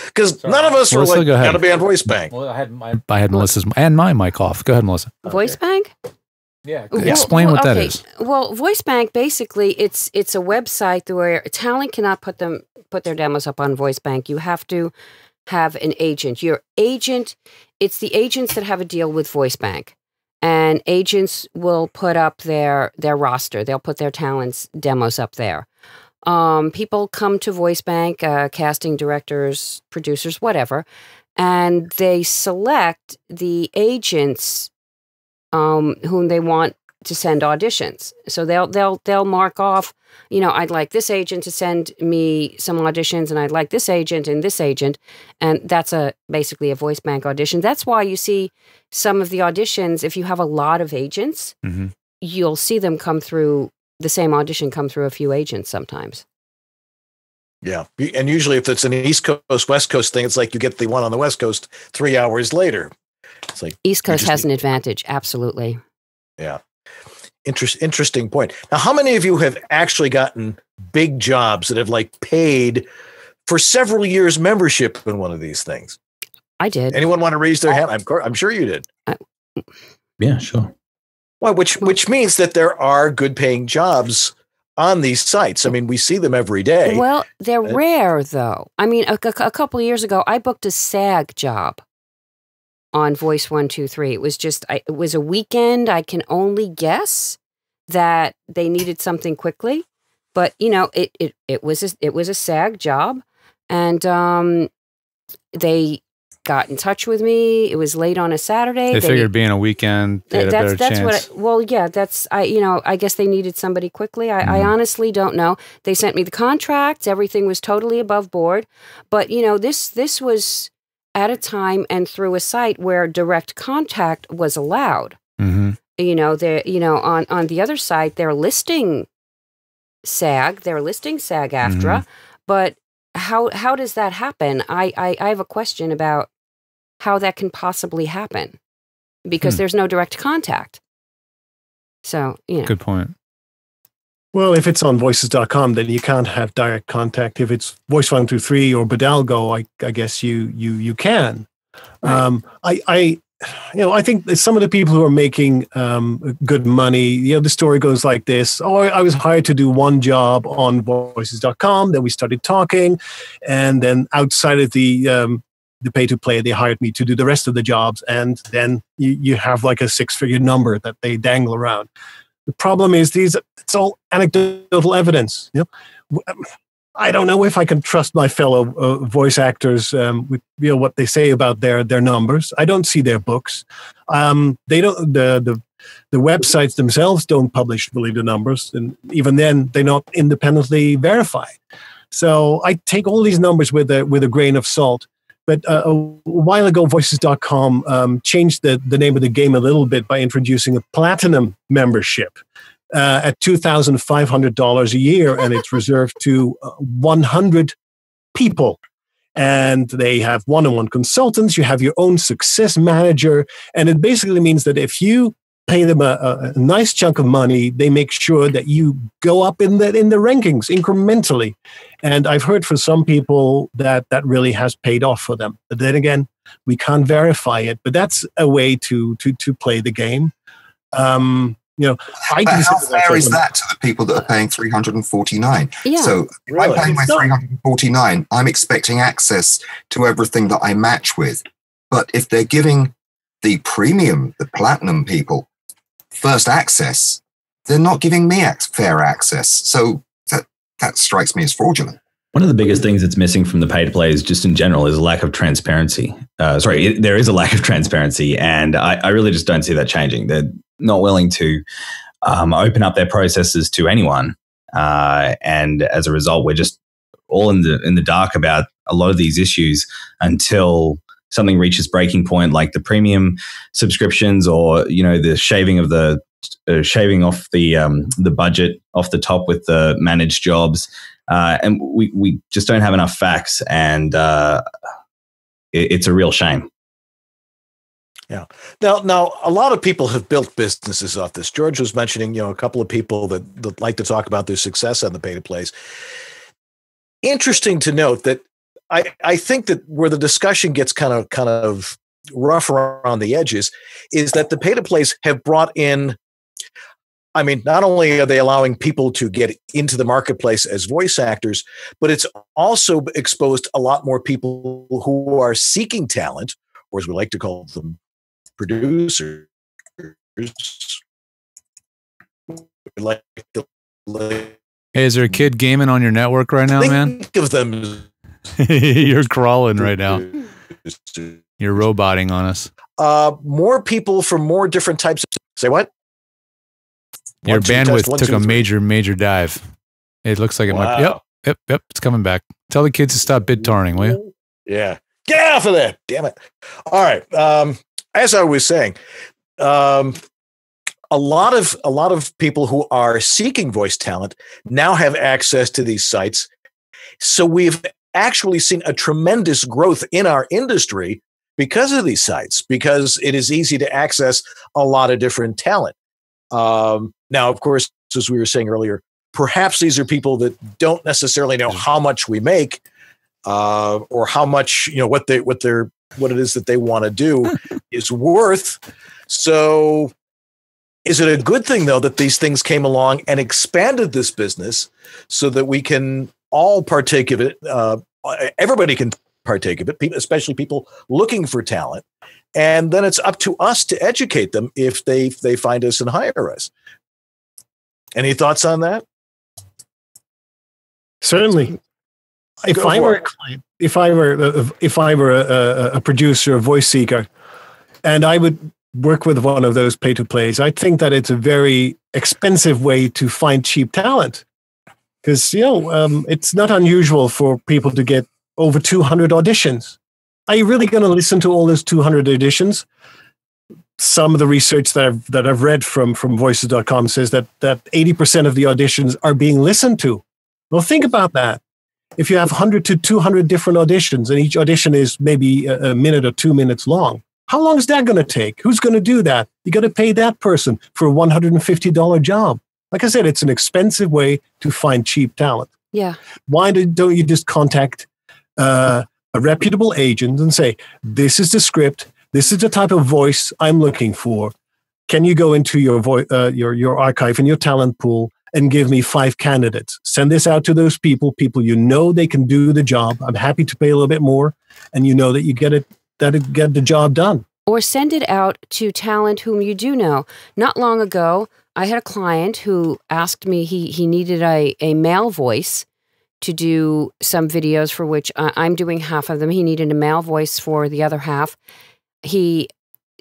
Because none of us were like, got to be on voice bank. Well, I had Melissa's and my mic off. Go ahead, Melissa. Voice bank? Yeah, explain what that is. Well, Voice Bank, basically, it's a website where talent cannot put their demos up on Voice Bank. You have to have an agent. Your agent, it's the agents that have a deal with Voice Bank. And agents will put up their roster. They'll put their talents' demos up there. People come to Voice Bank, casting directors, producers, whatever, and they select the agents whom they want to send auditions. So they'll mark off, I'd like this agent to send me some auditions, and I'd like this agent and this agent, and that's basically a Voice Bank audition. That's why you see some of the auditions. If you have a lot of agents, you'll see them come through the same audition come through a few agents sometimes. Yeah, and usually if it's an East Coast West Coast thing, it's like you get the one on the West Coast 3 hours later. It's like East Coast has an advantage, absolutely. Yeah. Interesting point. Now, how many of you have actually gotten big jobs that have paid for several years membership in one of these things? I did. Anyone want to raise their hand? I'm sure you did. Yeah, sure. Well, which means that there are good paying jobs on these sites. I mean, we see them every day. Well, they're rare, though. I mean, a couple of years ago, I booked a SAG job on Voice 123. It was a weekend. I can only guess that they needed something quickly, but it was a SAG job, and they got in touch with me. It was late on a Saturday. They figured being a weekend, they had a better chance. I guess they needed somebody quickly. I honestly don't know. They sent me the contracts. Everything was totally above board, but this was at a time and through a site where direct contact was allowed. On the other site, they're listing SAG-AFTRA, but how does that happen? I have a question about how that can possibly happen, because there's no direct contact. So, Good point. Well, if it's on voices.com, then you can't have direct contact. If it's Voice 123 or Bidalgo, I guess you can. Right. I think that some of the people who are making good money, the story goes like this. Oh, I was hired to do one job on voices.com. Then we started talking. And then outside of the pay-to-play, they hired me to do the rest of the jobs. And then you have like a six-figure number that they dangle around. The problem is it's all anecdotal evidence. I don't know if I can trust my fellow voice actors with what they say about their numbers. I don't see their books. They don't. The websites themselves don't publish really the numbers, and even then, they're not independently verified. So I take all these numbers with a grain of salt. But a while ago, Voices.com changed the name of the game a little bit by introducing a platinum membership at $2,500 a year, and it's reserved to 100 people. And they have one-on-one consultants. You have your own success manager, and it basically means that if you pay them a nice chunk of money, they make sure that you go up in the rankings incrementally. And I've heard from some people that really has paid off for them. But then again, we can't verify it. But that's a way to play the game. How fair is that to the people that are paying $349? Yeah, so if I'm paying my $349, I'm expecting access to everything that I match with. But if they're giving the premium, the platinum people, first access, they're not giving me fair access. So that strikes me as fraudulent. One of the biggest things that's missing from the pay-to-play is just in general is a lack of transparency. There is a lack of transparency, and I really just don't see that changing. They're not willing to open up their processes to anyone, and as a result, we're just all in the dark about a lot of these issues until something reaches breaking point, like the premium subscriptions, or the shaving of shaving off the budget off the top with the managed jobs, and we just don't have enough facts, and it's a real shame. Yeah. Now, a lot of people have built businesses off this. George was mentioning, a couple of people that like to talk about their success on the pay-to-plays. Interesting to note that I think that where the discussion gets kind of rough around the edges is that the pay-to-plays have brought in I mean, not only are they allowing people to get into the marketplace as voice actors, but it's also exposed a lot more people who are seeking talent, or as we like to call them, producers. Hey, is there a kid gaming on your network right now, man? Think of them. You're crawling right now. You're roboting on us. More people from more different types of... Say what? Your bandwidth took a major dive. It looks like it might... Yep, it's coming back. Tell the kids to stop BitTorrenting, will you? Yeah. Get off of that. Damn it. All right. As I was saying, a lot of people who are seeking voice talent now have access to these sites. So we've actually seen a tremendous growth in our industry because of these sites, because it is easy to access a lot of different talent. Now, of course, as we were saying earlier, perhaps these are people that don't necessarily know how much we make, or how much, what it is that they want to do is worth. So is it a good thing, though, that these things came along and expanded this business so that we can all partake of it? Everybody can partake of it, especially people looking for talent. And then it's up to us to educate them if they find us and hire us. Any thoughts on that? Certainly. If I were a client, if I were a producer, a voice seeker, and I would work with one of those pay-to-plays, I think that it's a very expensive way to find cheap talent. Because, it's not unusual for people to get over 200 auditions. Are you really going to listen to all those 200 auditions? Some of the research that I've read from voices.com says that 80% of the auditions are being listened to. Well, think about that. If you have 100 to 200 different auditions, and each audition is maybe a minute or 2 minutes long, how long is that going to take? Who's going to do that? You got to pay that person for a $150 job. Like I said, it's an expensive way to find cheap talent. Yeah. Why don't you just contact a reputable agent and say, this is the script, this is the type of voice I'm looking for. Can you go into your archive and your talent pool and give me 5 candidates? Send this out to those people they can do the job. I'm happy to pay a little bit more, and that you get the job done. Or send it out to talent whom you do know. Not long ago, I had a client who asked me, he needed a male voice to do some videos for which I'm doing half of them. He needed a male voice for the other half. He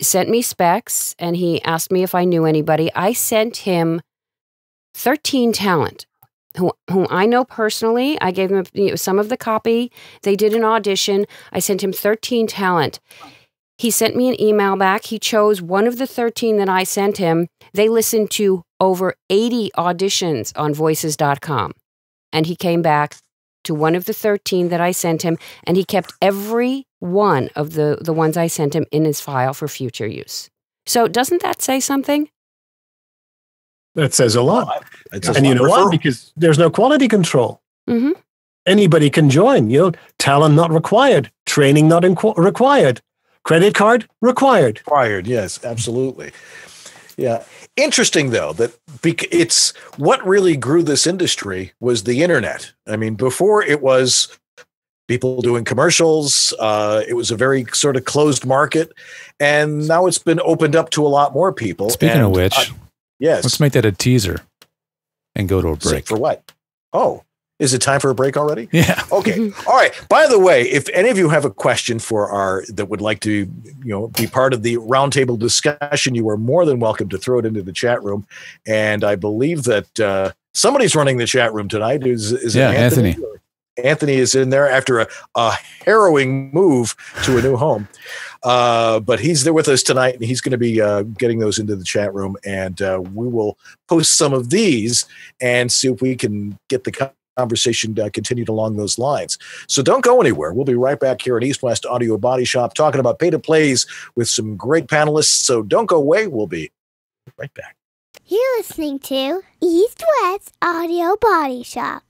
sent me specs and he asked me if I knew anybody. I sent him 13 talent whom I know personally. I gave him some of the copy. They did an audition. I sent him 13 talent. He sent me an email back. He chose one of the 13 that I sent him. They listened to over 80 auditions on voices.com. And he came back to one of the 13 that I sent him, and he kept every one of the ones I sent him in his file for future use. So doesn't that say something? That says a lot. And you know what? Because there's no quality control. Mm-hmm. Anybody can join. Talent not required. Training not required. Credit card required. Required, yes, absolutely. Yeah. Interesting, though, that it's what really grew this industry was the internet. I mean, before it was people doing commercials. It was a very sort of closed market. And now it's been opened up to a lot more people. Speaking of which, yes, let's make that a teaser and go to a break. For what? Oh, is it time for a break already? Yeah. Okay. All right. By the way, if any of you have a question that would like to, be part of the roundtable discussion, you are more than welcome to throw it into the chat room. And I believe that somebody's running the chat room tonight. Is it Anthony? Anthony is in there after a harrowing move to a new home. But he's there with us tonight, and he's going to be getting those into the chat room. And we will post some of these and see if we can get the conversation continued along those lines. So don't go anywhere. We'll be right back here at East West Audio Body Shop talking about pay-to-plays with some great panelists. So don't go away. We'll be right back. You're listening to East West Audio Body Shop.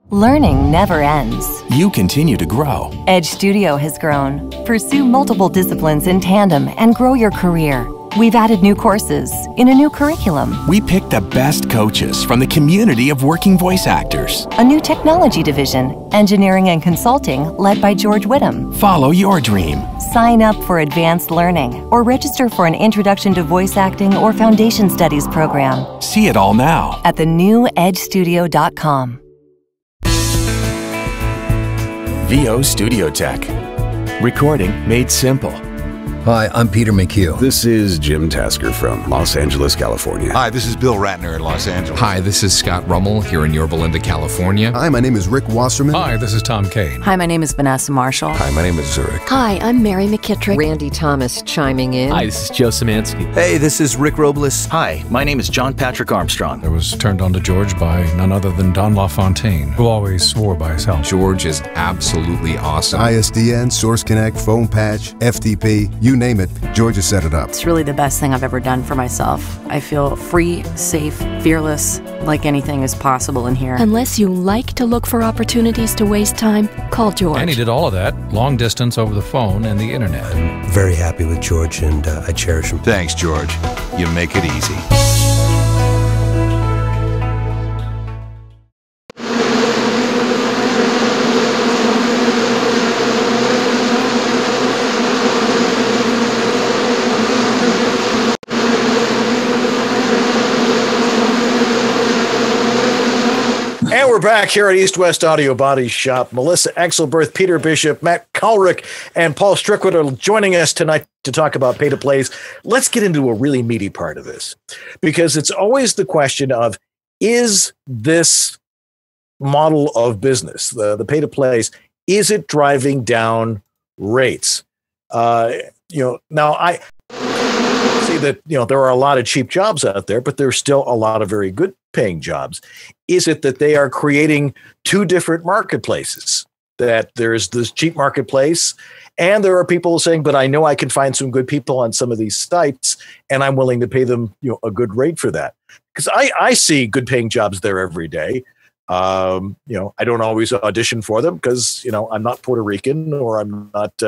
Learning never ends. You continue to grow. Edge Studio has grown. Pursue multiple disciplines in tandem and grow your career. We've added new courses in a new curriculum, We picked the best coaches from the community of working voice actors. a new technology division, engineering and consulting led by George Whittam. Follow your dream. Sign up for advanced learning or register for an Introduction to Voice Acting or Foundation Studies program See it all now. at thenewedgestudio.com. VO Studio Tech. Recording made simple. Hi, I'm Peter McHugh. This is Jim Tasker from Los Angeles, California. Hi, this is Bill Ratner in Los Angeles. Hi, this is Scott Rummel here in Yorba Linda, California. Hi, my name is Rick Wasserman. Hi, this is Tom Kane. Hi, my name is Vanessa Marshall. Hi, my name is Zurich. Hi, I'm Mary McKittrick. Randy Thomas chiming in. Hi, this is Joe Szymanski. Hey, this is Rick Robles. Hi, my name is John Patrick Armstrong. I was turned on to George by none other than Don LaFontaine, who always swore by his health. George is absolutely awesome. ISDN, Source Connect, Phone Patch, FTP, you name it, George has set it up. It's really the best thing I've ever done for myself. I feel free, safe, fearless, like anything is possible in here. Unless you like to look for opportunities to waste time, call George. And he did all of that, long distance over the phone and the internet. I'm very happy with George, and I cherish him. Thanks, George. You make it easy. And we're back here at East West Audio Body Shop. Melissa Exelberth, Peter Bishop, Matt Cowlrick, and Paul Strikwerda are joining us tonight to talk about pay-to-plays. Let's get into a really meaty part of this, because it's always the question of, is this model of business, the pay-to-plays, is it driving down rates? Now I see that, there are a lot of cheap jobs out there, but there's still a lot of very good paying jobs. Is it that they are creating two different marketplaces? That there's this cheap marketplace, and there are people saying, but I know I can find some good people on some of these sites, and I'm willing to pay them a good rate for that. Because I see good paying jobs there every day. I don't always audition for them because, I'm not Puerto Rican, or I'm not,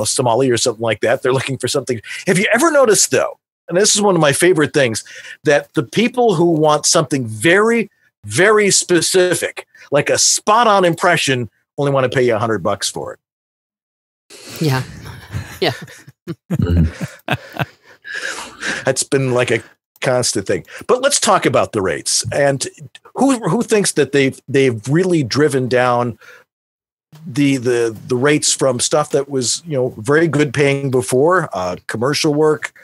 Somali or something like that. They're looking for something. Have you ever noticed, though, and this is one of my favorite things, that the people who want something very, very specific, like a spot-on impression, only want to pay you $100 for it? Yeah. Yeah. That's been like a constant thing. But let's talk about the rates. And who thinks that they've really driven down the rates from stuff that was very good paying before, commercial work,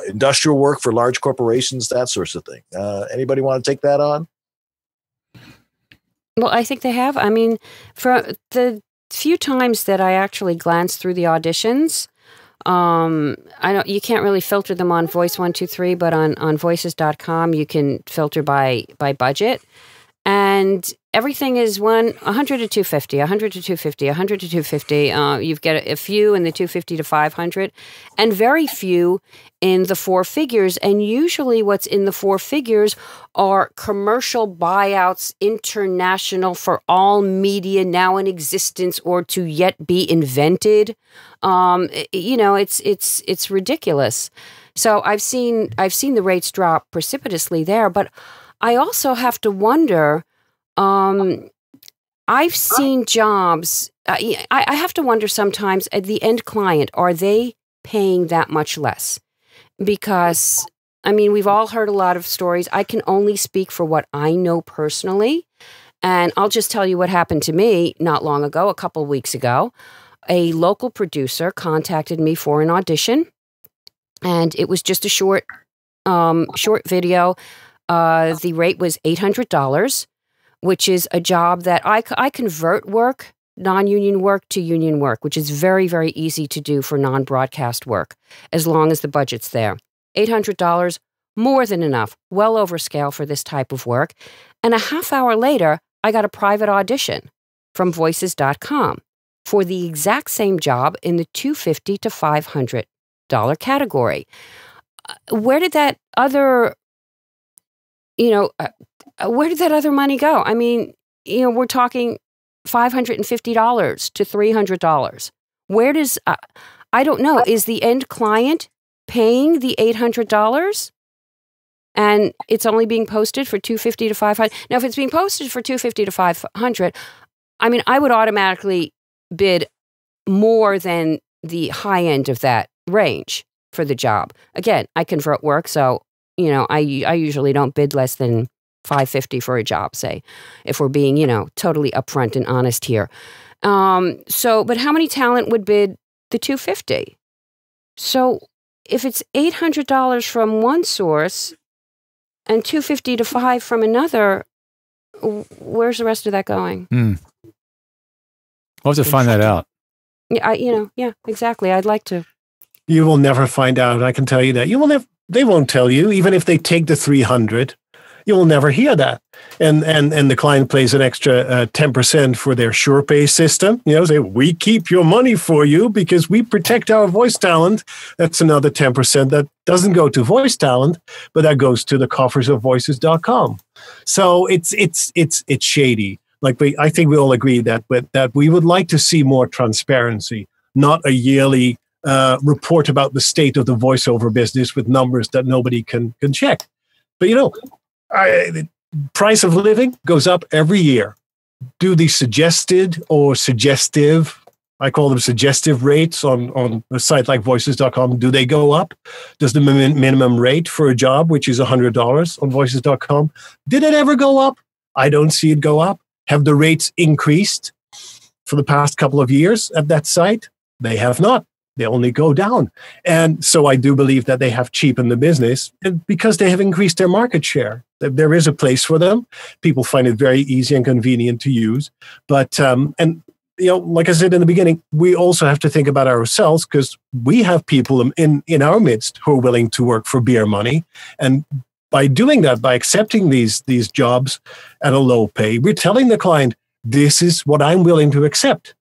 industrial work for large corporations, that sorts of thing. Anybody want to take that on? Well, I think they have. I mean, for the few times that I actually glanced through the auditions, you can't really filter them on Voice 123, but on voices.com you can filter by budget, and everything is 100 to 250, 100 to 250, 100 to 250. You've got a few in the 250 to 500, and very few in the four figures. And usually what's in the four figures are commercial buyouts, international, for all media now in existence or to yet be invented. It's ridiculous. So I've seen the rates drop precipitously there, but I also have to wonder, I've seen jobs, I have to wonder sometimes, at the end client, are they paying that much less? Because, we've all heard a lot of stories. I can only speak for what I know personally. And I'll just tell you what happened to me not long ago, a couple of weeks ago. A local producer contacted me for an audition, and it was just a short video. The rate was $800, which is a job that I convert work, non-union work, to union work, which is very, very easy to do for non-broadcast work, as long as the budget's there. $800, more than enough, well over scale for this type of work. And a half hour later, I got a private audition from voices.com for the exact same job in the $250 to $500 category. Where did that other money go? We're talking $550 to $300. Where does, I don't know, is the end client paying the $800 and it's only being posted for $250 to $500. Now, if it's being posted for $250 to $500, I mean, I would automatically bid more than the high end of that range for the job. Again, I convert work, so, you know, I usually don't bid less than $550 for a job, say, if we're being, you know, totally upfront and honest here. But how many talent would bid the $250? So if it's $800 from one source and $250 to $500 from another, where's the rest of that going? We'll have to find that out. Yeah, exactly. I'd like to. You will never find out. I can tell you that. You will never. They won't tell you, even if they take the 300. You will never hear that. And the client pays an extra 10% for their SurePay system. You know, say, we keep your money for you because we protect our voice talent. That's another 10% that doesn't go to voice talent, but that goes to the coffers of voices.com. So it's shady. Like I think we all agree that we would like to see more transparency, not a yearly report about the state of the voiceover business with numbers that nobody can check. But you know, the price of living goes up every year. Do the suggested or suggestive, I call them suggestive rates on a site like voices.com, do they go up? Does the minimum rate for a job, which is $100 on voices.com, did it ever go up? I don't see it go up. Have the rates increased for the past couple of years at that site? They have not. They only go down. And so I do believe that they have cheapened the business because they have increased their market share. There is a place for them. People find it very easy and convenient to use. But, and you know, like I said in the beginning, we also have to think about ourselves because we have people in our midst who are willing to work for beer money. And by doing that, by accepting these jobs at a low pay, we're telling the client, this is what I'm willing to accept.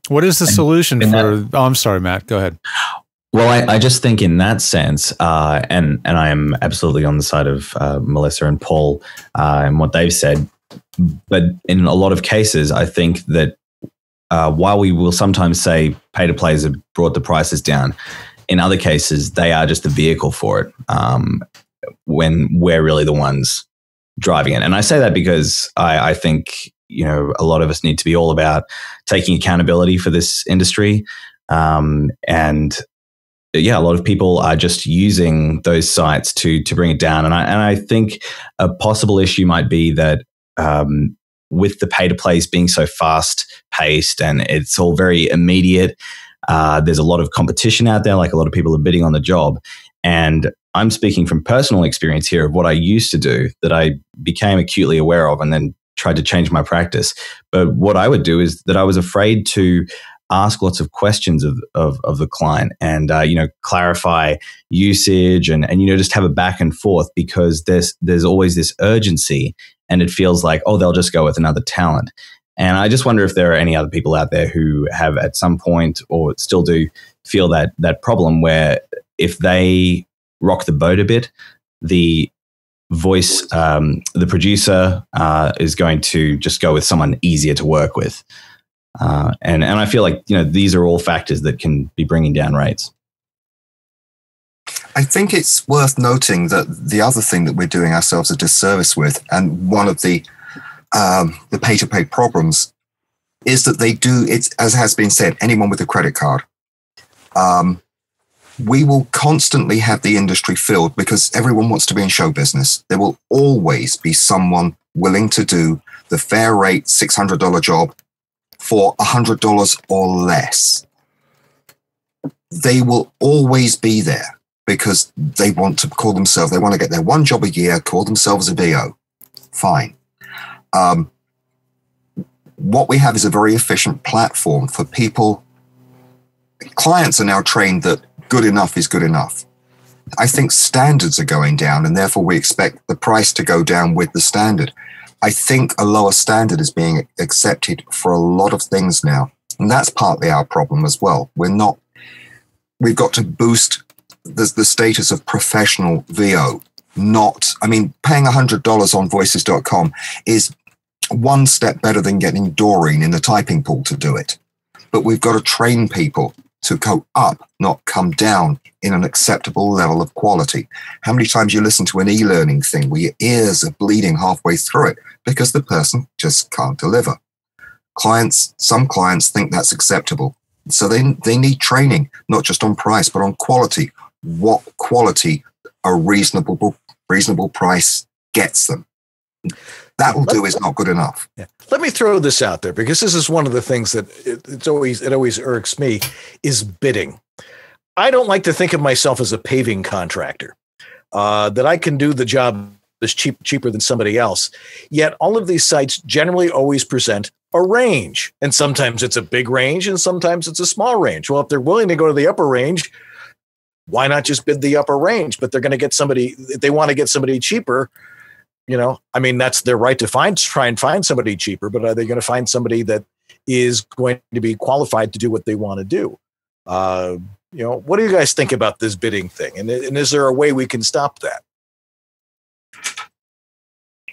What is the solution for... I'm sorry, Matt. Go ahead. Well, I just think in that sense, and I am absolutely on the side of Melissa and Paul and what they've said, but in a lot of cases, I think that while we will sometimes say pay-to-plays have brought the prices down, in other cases, they are just the vehicle for it when we're really the ones driving it. And I say that because I think, you know, a lot of us need to be all about taking accountability for this industry. And yeah, a lot of people are just using those sites to bring it down. And I think a possible issue might be that with the pay-to-plays being so fast-paced and it's all very immediate, there's a lot of competition out there, like a lot of people are bidding on the job. And I'm speaking from personal experience here of what I used to do that I became acutely aware of and then tried to change my practice. But what I would do is that I was afraid to ask lots of questions of the client and, you know, clarify usage and, you know, just have a back and forth because there's always this urgency and it feels like, oh, they'll just go with another talent. And I just wonder if there are any other people out there who have at some point or still do feel that problem where if they rock the boat a bit, the voice, the producer is going to just go with someone easier to work with. And I feel like, you know, these are all factors that can be bringing down rates. I think it's worth noting that the other thing that we're doing ourselves a disservice with, and one of the pay-to-pay problems, is that they do, it's, as has been said, anyone with a credit card. We will constantly have the industry filled because everyone wants to be in show business. There will always be someone willing to do the fair rate $600 job for $100 or less. They will always be there because they want to call themselves, they want to get their one job a year, call themselves a VO. Fine. What we have is a very efficient platform for people. Clients are now trained that good enough is good enough. I think standards are going down and therefore we expect the price to go down with the standard. I think a lower standard is being accepted for a lot of things now. And that's partly our problem as well. We've got to boost the status of professional VO. Paying $100 on voices.com is one step better than getting Doreen in the typing pool to do it. But we've got to train people to go up, not come down in an acceptable level of quality. How many times you listen to an e-learning thing where your ears are bleeding halfway through it because the person just can't deliver? Some clients think that's acceptable. So they need training, not just on price, but on quality. What quality a reasonable price gets them. That will do is not good enough. Yeah. Let me throw this out there, because this is one of the things that it always irks me, is bidding. I don't like to think of myself as a paving contractor, that I can do the job as cheaper than somebody else. Yet all of these sites generally always present a range, and sometimes it's a big range and sometimes it's a small range. Well, if they're willing to go to the upper range, why not just bid the upper range? But they're going to get somebody, if they want to get somebody cheaper, I mean, that's their right to try and find somebody cheaper, but are they going to find somebody that is going to be qualified to do what they want to do? What do you guys think about this bidding thing? And is there a way we can stop that?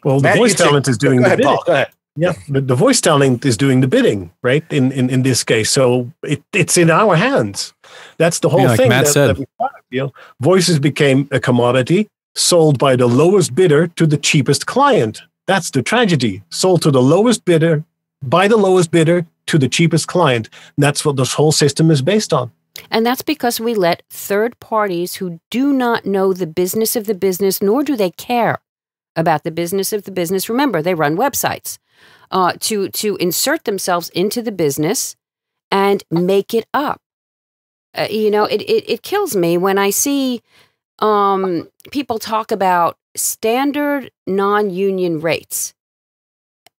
Well, Matt, the voice talent is doing the bidding. Paul, go ahead. Yeah, the voice talent is doing the bidding, right? In this case, so it's in our hands. That's the whole thing. Matt said. Voices became a commodity sold by the lowest bidder to the cheapest client. That's the tragedy. Sold to the lowest bidder, by the lowest bidder to the cheapest client. And that's what this whole system is based on. And that's because we let third parties who do not know the business of the business, nor do they care about the business of the business. Remember, they run websites to insert themselves into the business and make it up. It kills me when I see people talk about standard non-union rates.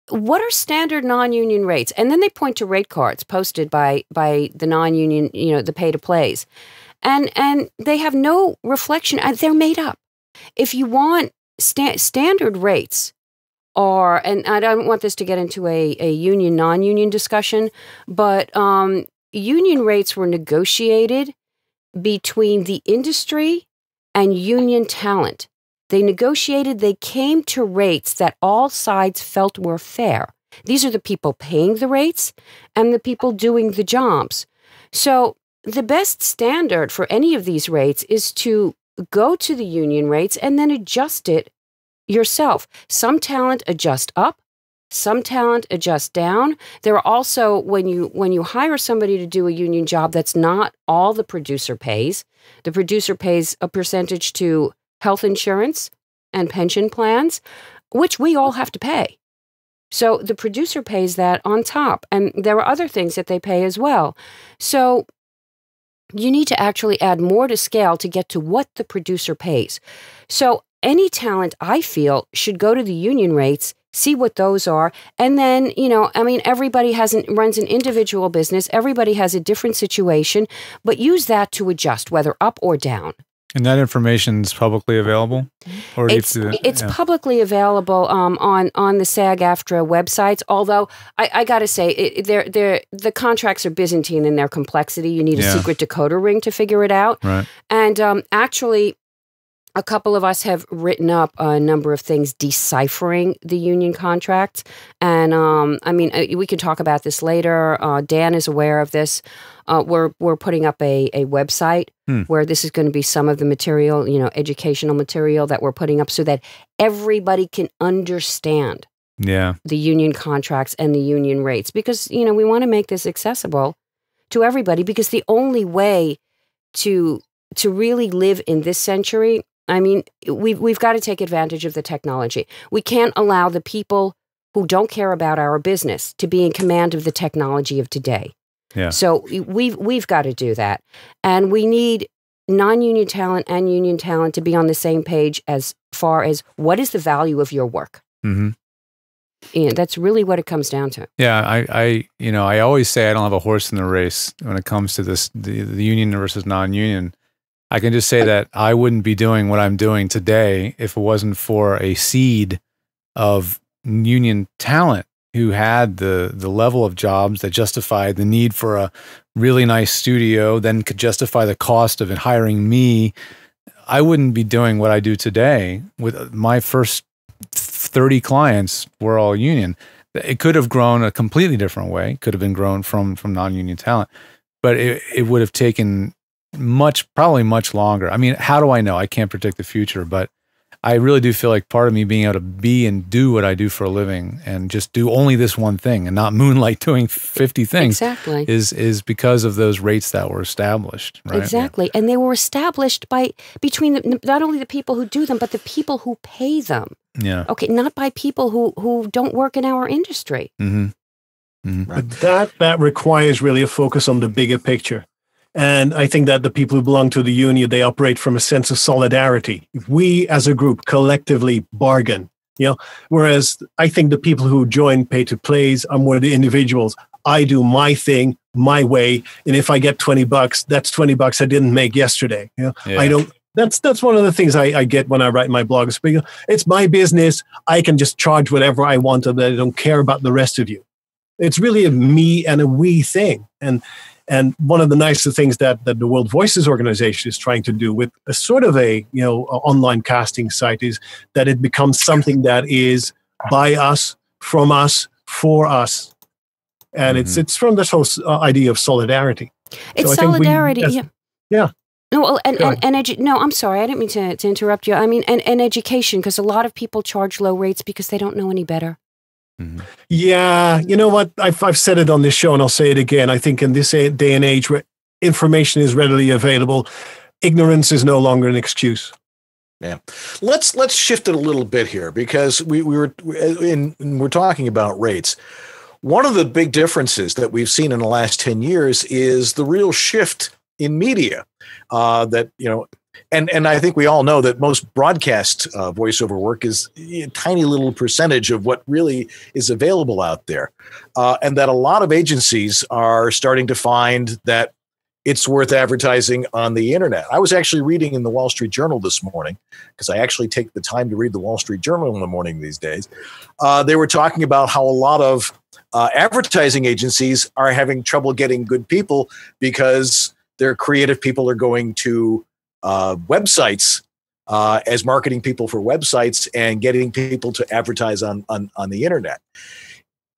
What are standard non-union rates? And then they point to rate cards posted by the non-union, the pay-to-plays. And they have no reflection. They're made up. If you want standard rates are, and I don't want this to get into a union, non-union discussion, but union rates were negotiated between the industry and union talent. They negotiated, they came to rates that all sides felt were fair. These are the people paying the rates and the people doing the jobs. So the best standard for any of these rates is to go to the union rates and then adjust it yourself. Some talent adjust up, some talent adjust down. There are also, when you hire somebody to do a union job, that's not all the producer pays. The producer pays a percentage to health insurance and pension plans, which we all have to pay. So the producer pays that on top. And there are other things that they pay as well. So you need to actually add more to scale to get to what the producer pays. So any talent, I feel, should go to the union rates, see what those are. And then, everybody runs an individual business. Everybody has a different situation, but use that to adjust, whether up or down. And that information is publicly available? Or it's publicly available on the SAG-AFTRA websites, although I got to say, the contracts are Byzantine in their complexity. You need a secret decoder ring to figure it out. Right. And actually, a couple of us have written up a number of things deciphering the union contracts. And we can talk about this later. Dan is aware of this. We're putting up a website where this is going to be some of the material, educational material that we're putting up so that everybody can understand the union contracts and the union rates. Because, we want to make this accessible to everybody, because the only way to really live in this century, we've got to take advantage of the technology. We can't allow the people who don't care about our business to be in command of the technology of today. Yeah. So we've got to do that. And we need non-union talent and union talent to be on the same page as far as what is the value of your work. Mm-hmm. And that's really what it comes down to. Yeah, I always say I don't have a horse in the race when it comes to this, the union versus non-union. I can just say that I wouldn't be doing what I'm doing today if it wasn't for a seed of union talent who had the level of jobs that justified the need for a really nice studio, then could justify the cost of it hiring me. I wouldn't be doing what I do today. With my first 30 clients were all union. It could have grown a completely different way. It could have been grown from non-union talent. but it would have taken probably much longer. I mean, how do I know? I can't predict the future, but I really do feel like part of me being able to be and do what I do for a living and just do only this one thing and not moonlight doing 50 things is because of those rates that were established. Right? Exactly. And they were established between not only the people who do them, but the people who pay them. Yeah. Okay. Not by people who don't work in our industry. Mm-hmm. Mm-hmm. But that requires really a focus on the bigger picture. And I think that the people who belong to the union, they operate from a sense of solidarity. If we as a group collectively bargain, whereas I think the people who join pay to plays are more the individuals. I do my thing my way. And if I get $20, that's $20 I didn't make yesterday. I don't, that's one of the things I get when I write my blog. It's my business. I can just charge whatever I want and I don't care about the rest of you. It's really a me and a we thing. And one of the nicer things that the World Voices organization is trying to do with a sort of a online casting site is that it becomes something that is by us, from us, for us, and it's from this whole idea of solidarity. It's solidarity, yeah. No, well, no, I'm sorry, I didn't mean to interrupt you. I mean, and education, because a lot of people charge low rates because they don't know any better. Mm-hmm. Yeah, you know what? I've said it on this show, and I'll say it again. I think in this day and age where information is readily available, ignorance is no longer an excuse. Yeah, let's shift it a little bit here because we're talking about rates. One of the big differences that we've seen in the last 10 years is the real shift in media. And I think we all know that most broadcast voiceover work is a tiny little percentage of what really is available out there. And that a lot of agencies are starting to find that it's worth advertising on the internet. I was actually reading in the Wall Street Journal this morning, because I actually take the time to read the Wall Street Journal in the morning these days. They were talking about how a lot of advertising agencies are having trouble getting good people because their creative people are going to websites as marketing people for websites and getting people to advertise on the internet.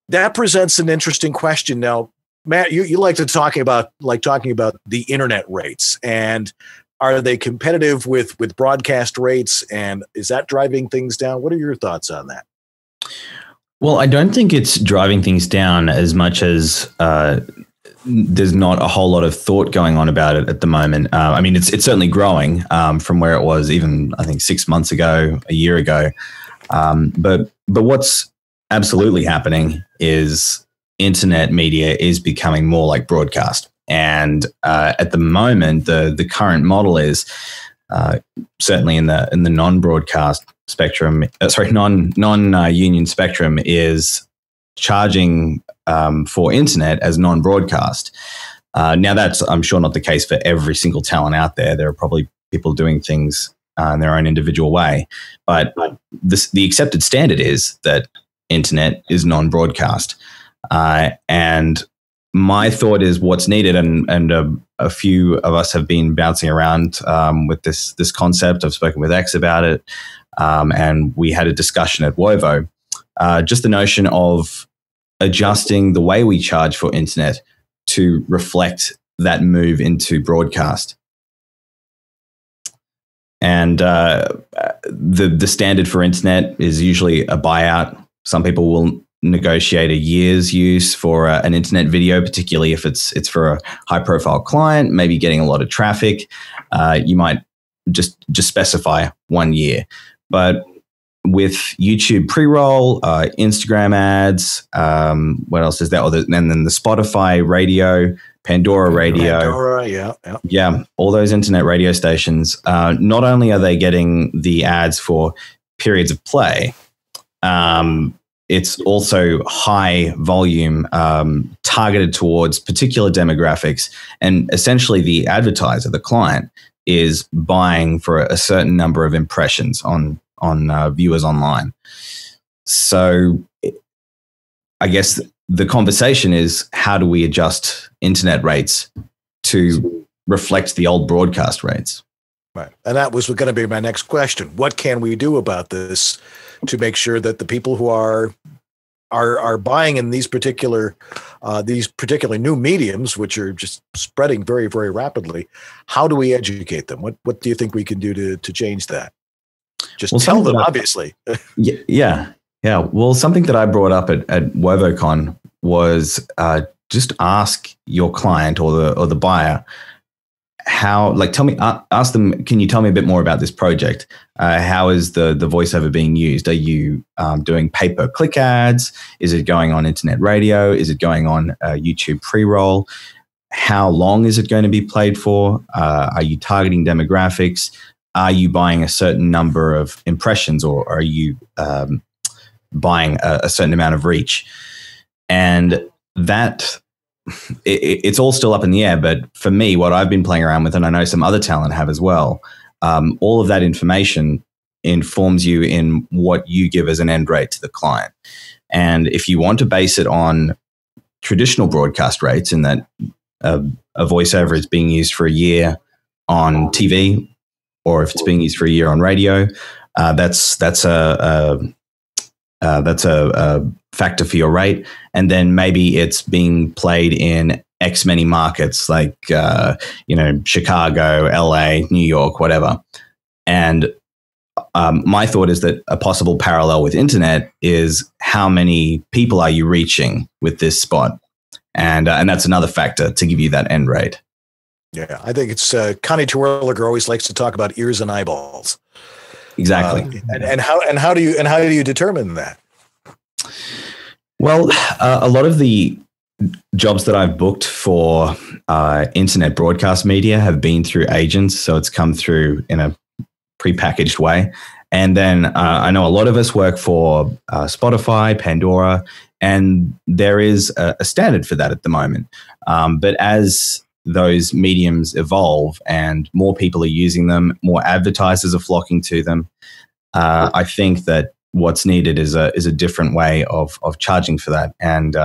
That presents an interesting question. Now, Matt, you like to talking about the internet rates, and are they competitive with broadcast rates, and is that driving things down? What are your thoughts on that? Well, I don't think it's driving things down as much as there's not a whole lot of thought going on about it at the moment. I mean, it's certainly growing from where it was even, I think, 6 months ago, a year ago. But what's absolutely happening is internet media is becoming more like broadcast. And at the moment, the current model is certainly in the non-broadcast spectrum, non-union spectrum, is charging for internet as non-broadcast. Now, that's, I'm sure, not the case for every single talent out there. There are probably people doing things in their own individual way. But the accepted standard is that internet is non-broadcast. And my thought is what's needed, and a few of us have been bouncing around with this concept. I've spoken with X about it, and we had a discussion at WOVO. Just the notion of adjusting the way we charge for internet to reflect that move into broadcast. And the standard for internet is usually a buyout. Some people will negotiate a year's use for an internet video, particularly if it's for a high-profile client, maybe getting a lot of traffic. You might just specify 1 year. But with YouTube pre-roll, Instagram ads, what else is there? And then the Spotify radio, Pandora radio. Yeah, all those internet radio stations. Not only are they getting the ads for periods of play, it's also high volume, targeted towards particular demographics. And essentially the advertiser, the client, is buying for a certain number of impressions on viewers online. So I guess the conversation is, how do we adjust internet rates to reflect the old broadcast rates? Right. And that was going to be my next question. What can we do about this to make sure that the people who are are buying in these particular new mediums, which are just spreading very, very rapidly. How do we educate them? What do you think we can do to change that? Just tell them, obviously. Yeah. Well, something that I brought up at WovoCon was just ask your client or the buyer ask them, can you tell me a bit more about this project? How is the voiceover being used? Are you doing pay-per-click ads? Is it going on internet radio? Is it going on YouTube pre-roll? How long is it going to be played for? Are you targeting demographics? Are you buying a certain number of impressions, or are you buying a certain amount of reach? And that it's all still up in the air. But for me, what I've been playing around with, and I know some other talent have as well, all of that information informs you in what you give as an end rate to the client. And if you want to base it on traditional broadcast rates, in that a voiceover is being used for a year on TV, or if it's being used for a year on radio, that's a factor for your rate. And then maybe it's being played in X many markets, like Chicago, LA, New York, whatever. And my thought is that a possible parallel with internet is how many people are you reaching with this spot, and that's another factor to give you that end rate. Yeah, I think it's Connie Terwilliger always likes to talk about ears and eyeballs. Exactly. And how do you determine that? Well, a lot of the jobs that I've booked for internet broadcast media have been through agents, so it's come through in a prepackaged way. And then I know a lot of us work for Spotify, Pandora, and there is a standard for that at the moment. But as those mediums evolve and more people are using them, more advertisers are flocking to them, I think that what's needed is a different way of charging for that. And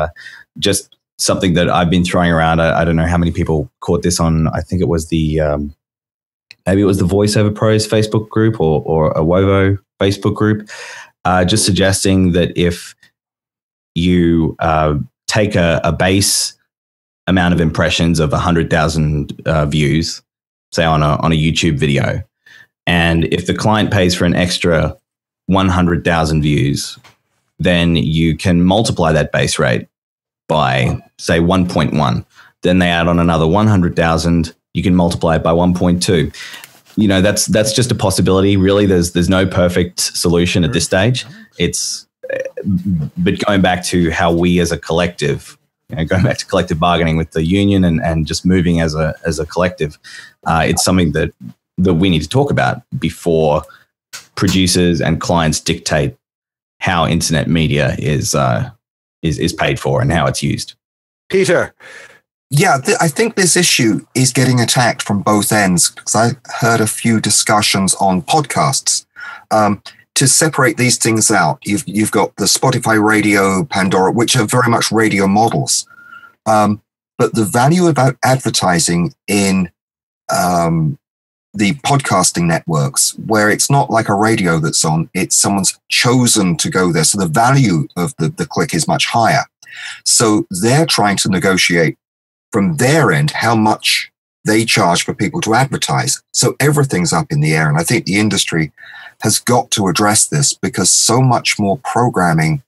just something that I've been throwing around, I don't know how many people caught this on, I think it was maybe it was the Voiceover Pros Facebook group or a Wovo Facebook group, just suggesting that if you take a base amount of impressions of 100,000 views, say on a YouTube video, and if the client pays for an extra 100,000 views, then you can multiply that base rate by, say, 1.1. Then they add on another 100,000. You can multiply it by 1.2. That's just a possibility. Really, there's no perfect solution at this stage. But going back to how we as a collective, going back to collective bargaining with the union and just moving as a collective, it's something that we need to talk about before producers and clients dictate how internet media is paid for and how it's used. Peter. Yeah, I think this issue is getting attacked from both ends, because I heard a few discussions on podcasts. To separate these things out, you've got the Spotify radio, Pandora, which are very much radio models. But the value about advertising in the podcasting networks, where it's not like a radio that's on, it's someone's chosen to go there. So the value of the click is much higher. So they're trying to negotiate from their end how much they charge for people to advertise. So everything's up in the air. And I think the industry has got to address this, because so much more programming,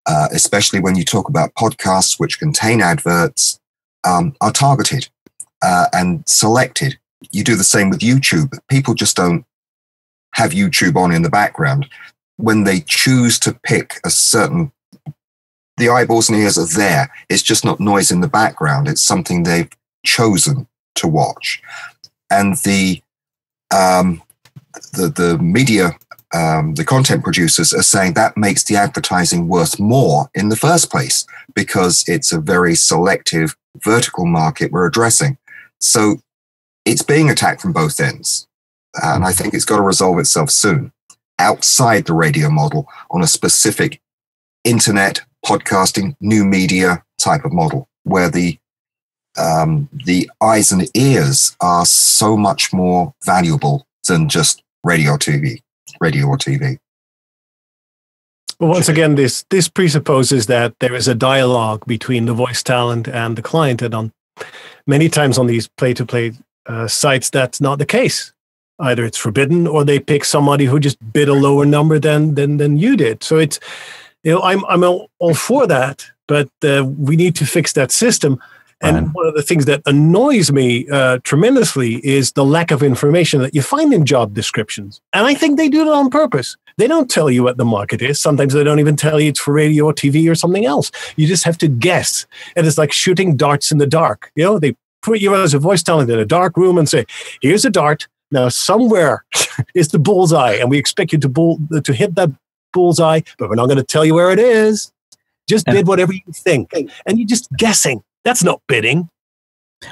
especially when you talk about podcasts which contain adverts, are targeted and selected. You do the same with YouTube. People just don't have YouTube on in the background. When they choose to pick a certain, the eyeballs and ears are there. It's just not noise in the background. It's something they've chosen to watch. And the media, the content producers are saying that makes the advertising worth more in the first place, because it's a very selective vertical market we're addressing. So it's being attacked from both ends. And I think it's got to resolve itself soon, outside the radio model, on a specific internet, podcasting, new media type of model, where the eyes and ears are so much more valuable than just radio or TV. Well, once again, this presupposes that there is a dialogue between the voice talent and the client, and on many times on these play-to-play sites, that's not the case. Either it's forbidden, or they pick somebody who just bid a lower number than you did. So it's, I'm all for that, but we need to fix that system. And one of the things that annoys me tremendously is the lack of information that you find in job descriptions. And I think they do it on purpose. They don't tell you what the market is. Sometimes they don't even tell you it's for radio or TV or something else. You just have to guess. And it's like shooting darts in the dark. They put you as a voice talent in a dark room and say, here's a dart. Now somewhere is the bullseye. And we expect you to hit that bullseye, but we're not going to tell you where it is. Just bid whatever you think. And you're just guessing. That's not bidding.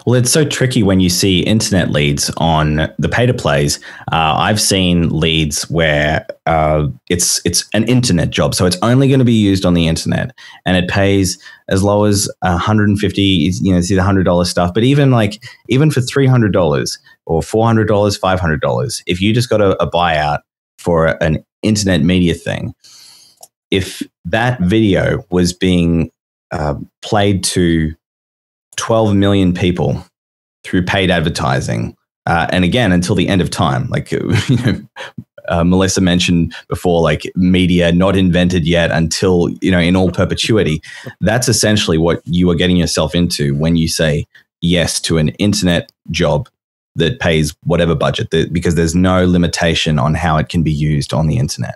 Well, it's so tricky when you see internet leads on the pay-to-plays. I've seen leads where it's an internet job, so it's only going to be used on the internet, and it pays as low as $150. See the $100 stuff, but even for $300 or $400, $500, if you just got a buyout for an internet media thing, if that video was being played to 12 million people through paid advertising. And again, until the end of time, Melissa mentioned before, media not invented yet until, in all perpetuity. That's essentially what you are getting yourself into when you say yes to an internet job that pays whatever budget, because there's no limitation on how it can be used on the internet.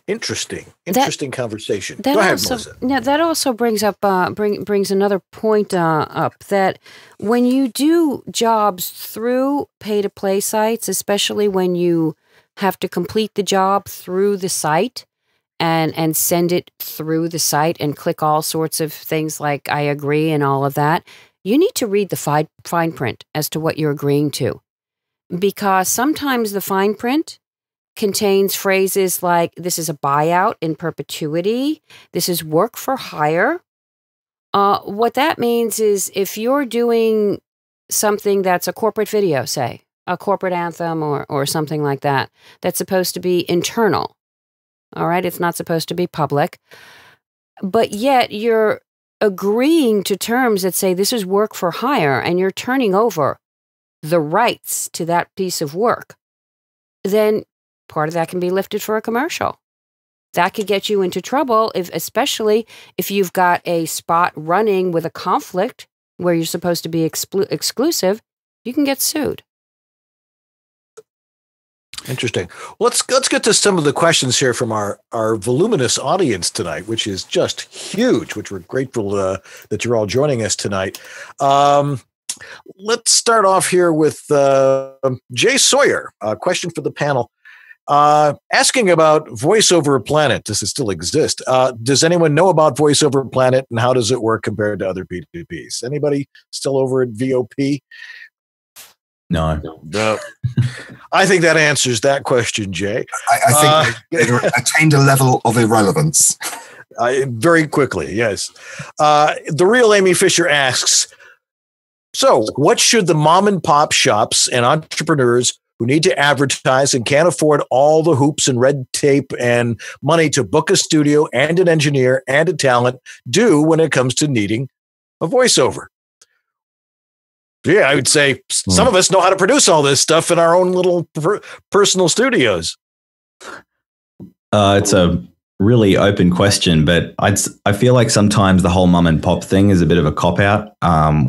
Interesting conversation. Go ahead, also, Melissa. Now that also brings up brings another point up, that when you do jobs through pay-to-play sites, especially when you have to complete the job through the site and send it through the site and click all sorts of things like I agree and all of that, you need to read the fine print as to what you're agreeing to, because sometimes the fine print contains phrases like, this is a buyout in perpetuity, this is work for hire. What that means is if you're doing something that's a corporate video, say, a corporate anthem or something like that, that's supposed to be internal, all right? It's not supposed to be public, but yet you're agreeing to terms that say this is work for hire, and you're turning over the rights to that piece of work, then part of that can be lifted for a commercial. That could get you into trouble, especially if you've got a spot running with a conflict where you're supposed to be exclusive. You can get sued. Interesting. Let's get to some of the questions here from our voluminous audience tonight, which is just huge, which we're grateful that you're all joining us tonight. Let's start off here with Jay Sawyer. A question for the panel. Asking about Voice Over Planet. Does it still exist? Does anyone know about Voice Over Planet, and how does it work compared to other P2Ps? Anybody still over at VOP? No. I think that answers that question, Jay. I think they attained a level of irrelevance. Very quickly, yes. The real Amy Fisher asks, so what should the mom and pop shops and entrepreneurs who need to advertise and can't afford all the hoops and red tape and money to book a studio and an engineer and a talent do when it comes to needing a voiceover? Yeah, I would say some of us know how to produce all this stuff in our own little personal studios. It's a really open question, but I feel like sometimes the whole mum and pop thing is a bit of a cop out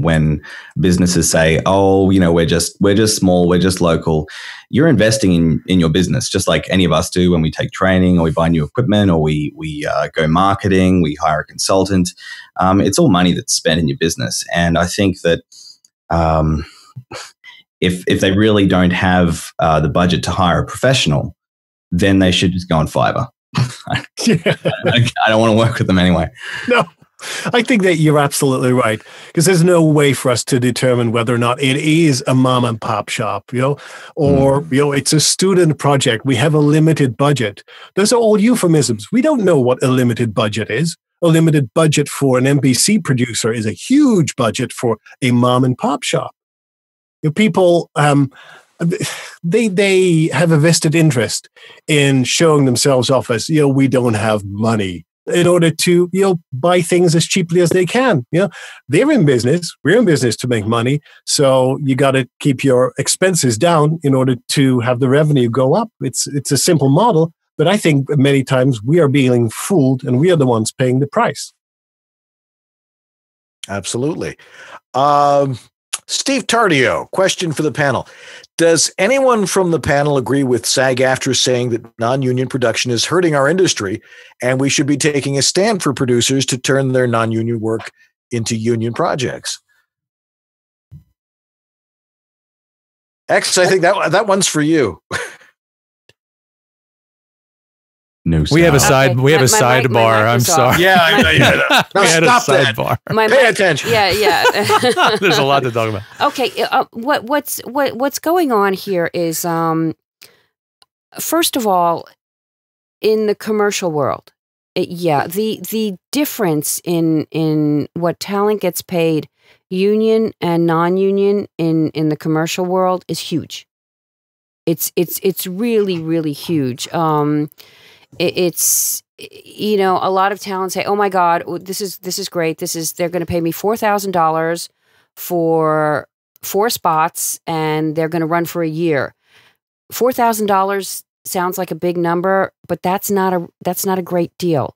when businesses say, "Oh, we're just small, we're just local." You're investing in your business, just like any of us do when we take training or we buy new equipment or we go marketing, we hire a consultant. It's all money that's spent in your business, and I think that if they really don't have the budget to hire a professional, then they should just go on Fiverr. I don't want to work with them anyway. No, I think that you're absolutely right, because there's no way for us to determine whether or not it is a mom and pop shop, or it's a student project. We have a limited budget. Those are all euphemisms. We don't know what a limited budget is. A limited budget for an NBC producer is a huge budget for a mom and pop shop. People they have a vested interest in showing themselves off as, we don't have money, in order to, buy things as cheaply as they can. They're in business. We're in business to make money. So you got to keep your expenses down in order to have the revenue go up. It's a simple model, but I think many times we are being fooled and we are the ones paying the price. Absolutely. Steve Tardio, question for the panel. Does anyone from the panel agree with SAG-AFTRA saying that non-union production is hurting our industry and we should be taking a stand for producers to turn their non-union work into union projects? X, I think that one's for you. No, we have a sidebar. I'm sorry. Yeah. Now stop that. Pay attention. Yeah. There's a lot to talk about. Okay. What's going on here is, first of all, in the commercial world, the difference in what talent gets paid, union and non-union in the commercial world is huge. It's really, really huge. It's, a lot of talent say, oh my God, this is great. They're going to pay me $4,000 for 4 spots and they're going to run for a year. $4,000 sounds like a big number, but that's not a great deal.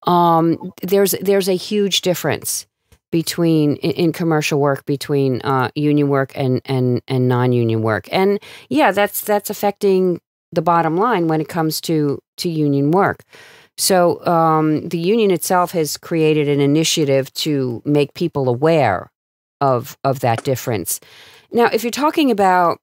There's a huge difference in commercial work between union work and non-union work. And that's affecting the bottom line when it comes to union work. So the union itself has created an initiative to make people aware of that difference. Now, if you're talking about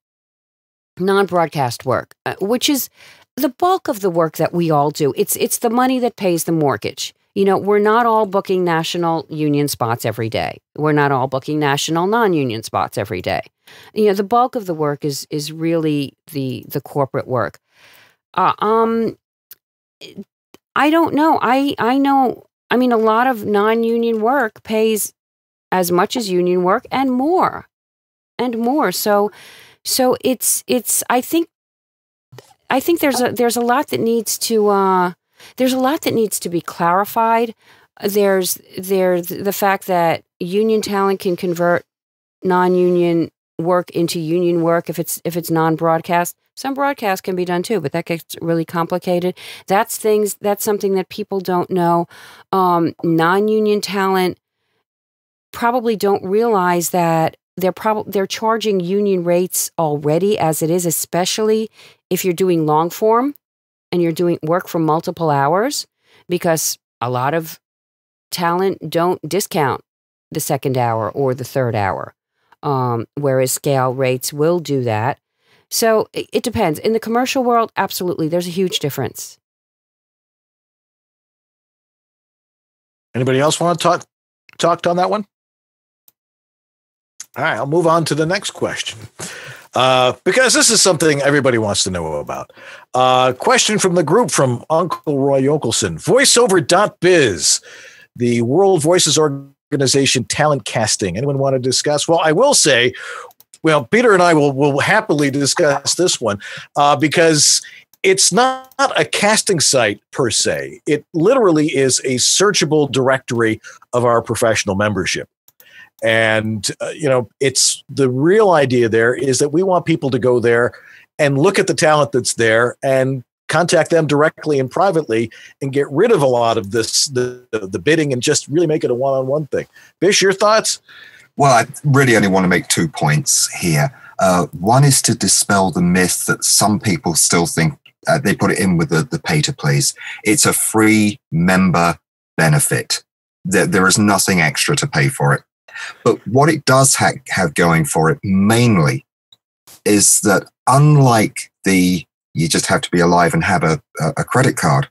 non-broadcast work, which is the bulk of the work that we all do, it's the money that pays the mortgage. We're not all booking national union spots every day. We're not all booking national non-union spots every day. The bulk of the work is really the corporate work. I don't know. I know. I mean, a lot of non-union work pays as much as union work and more. So it's. I think there's a lot that needs to. There's a lot that needs to be clarified. There's the fact that union talent can convert non-union work into union work if it's non-broadcast. Some broadcast can be done too, but that gets really complicated. That's something that people don't know. Non-union talent probably don't realize that they're charging union rates already as it is, especially if you're doing long form and you're doing work for multiple hours, because a lot of talent don't discount the second hour or the third hour, whereas scale rates will do that. So it depends. In the commercial world, absolutely, there's a huge difference. Anybody else want to talk on that one? All right, I'll move on to the next question. Because this is something everybody wants to know about. Question from the group from Uncle Roy Yokelson. Voiceover.biz, the World Voices Organization talent casting. Anyone want to discuss? Well, I will say, Peter and I will happily discuss this one because it's not a casting site per se. It literally is a searchable directory of our professional membership. And, it's the real idea there is that we want people to go there and look at the talent that's there and contact them directly and privately and get rid of a lot of the bidding and just really make it a one-on-one thing. Bish, your thoughts? Well, I really only want to make 2 points here. One is to dispel the myth that some people still think they put it in with the pay-to-plays. It's a free member benefit. There is nothing extra to pay for it. But what it does have going for it mainly is that unlike you just have to be alive and have a credit card,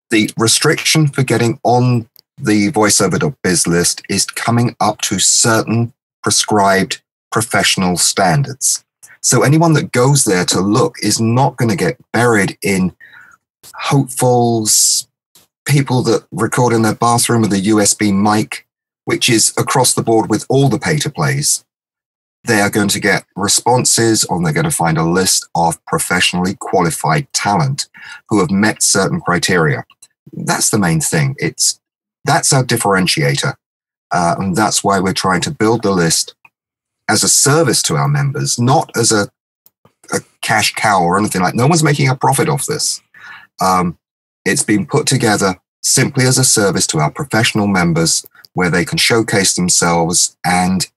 the restriction for getting on the voiceover.biz list is coming up to certain prescribed professional standards. So anyone that goes there to look is not going to get buried in hopefuls, people that record in their bathroom with a USB mic, which is across the board with all the pay-to-plays. they are going to get responses, or they're going to find a list of professionally qualified talent who have met certain criteria. That's the main thing. That's our differentiator. And that's why we're trying to build the list as a service to our members, not as a cash cow or anything like that. No one's making a profit off this. It's been put together simply as a service to our professional members where they can showcase themselves, and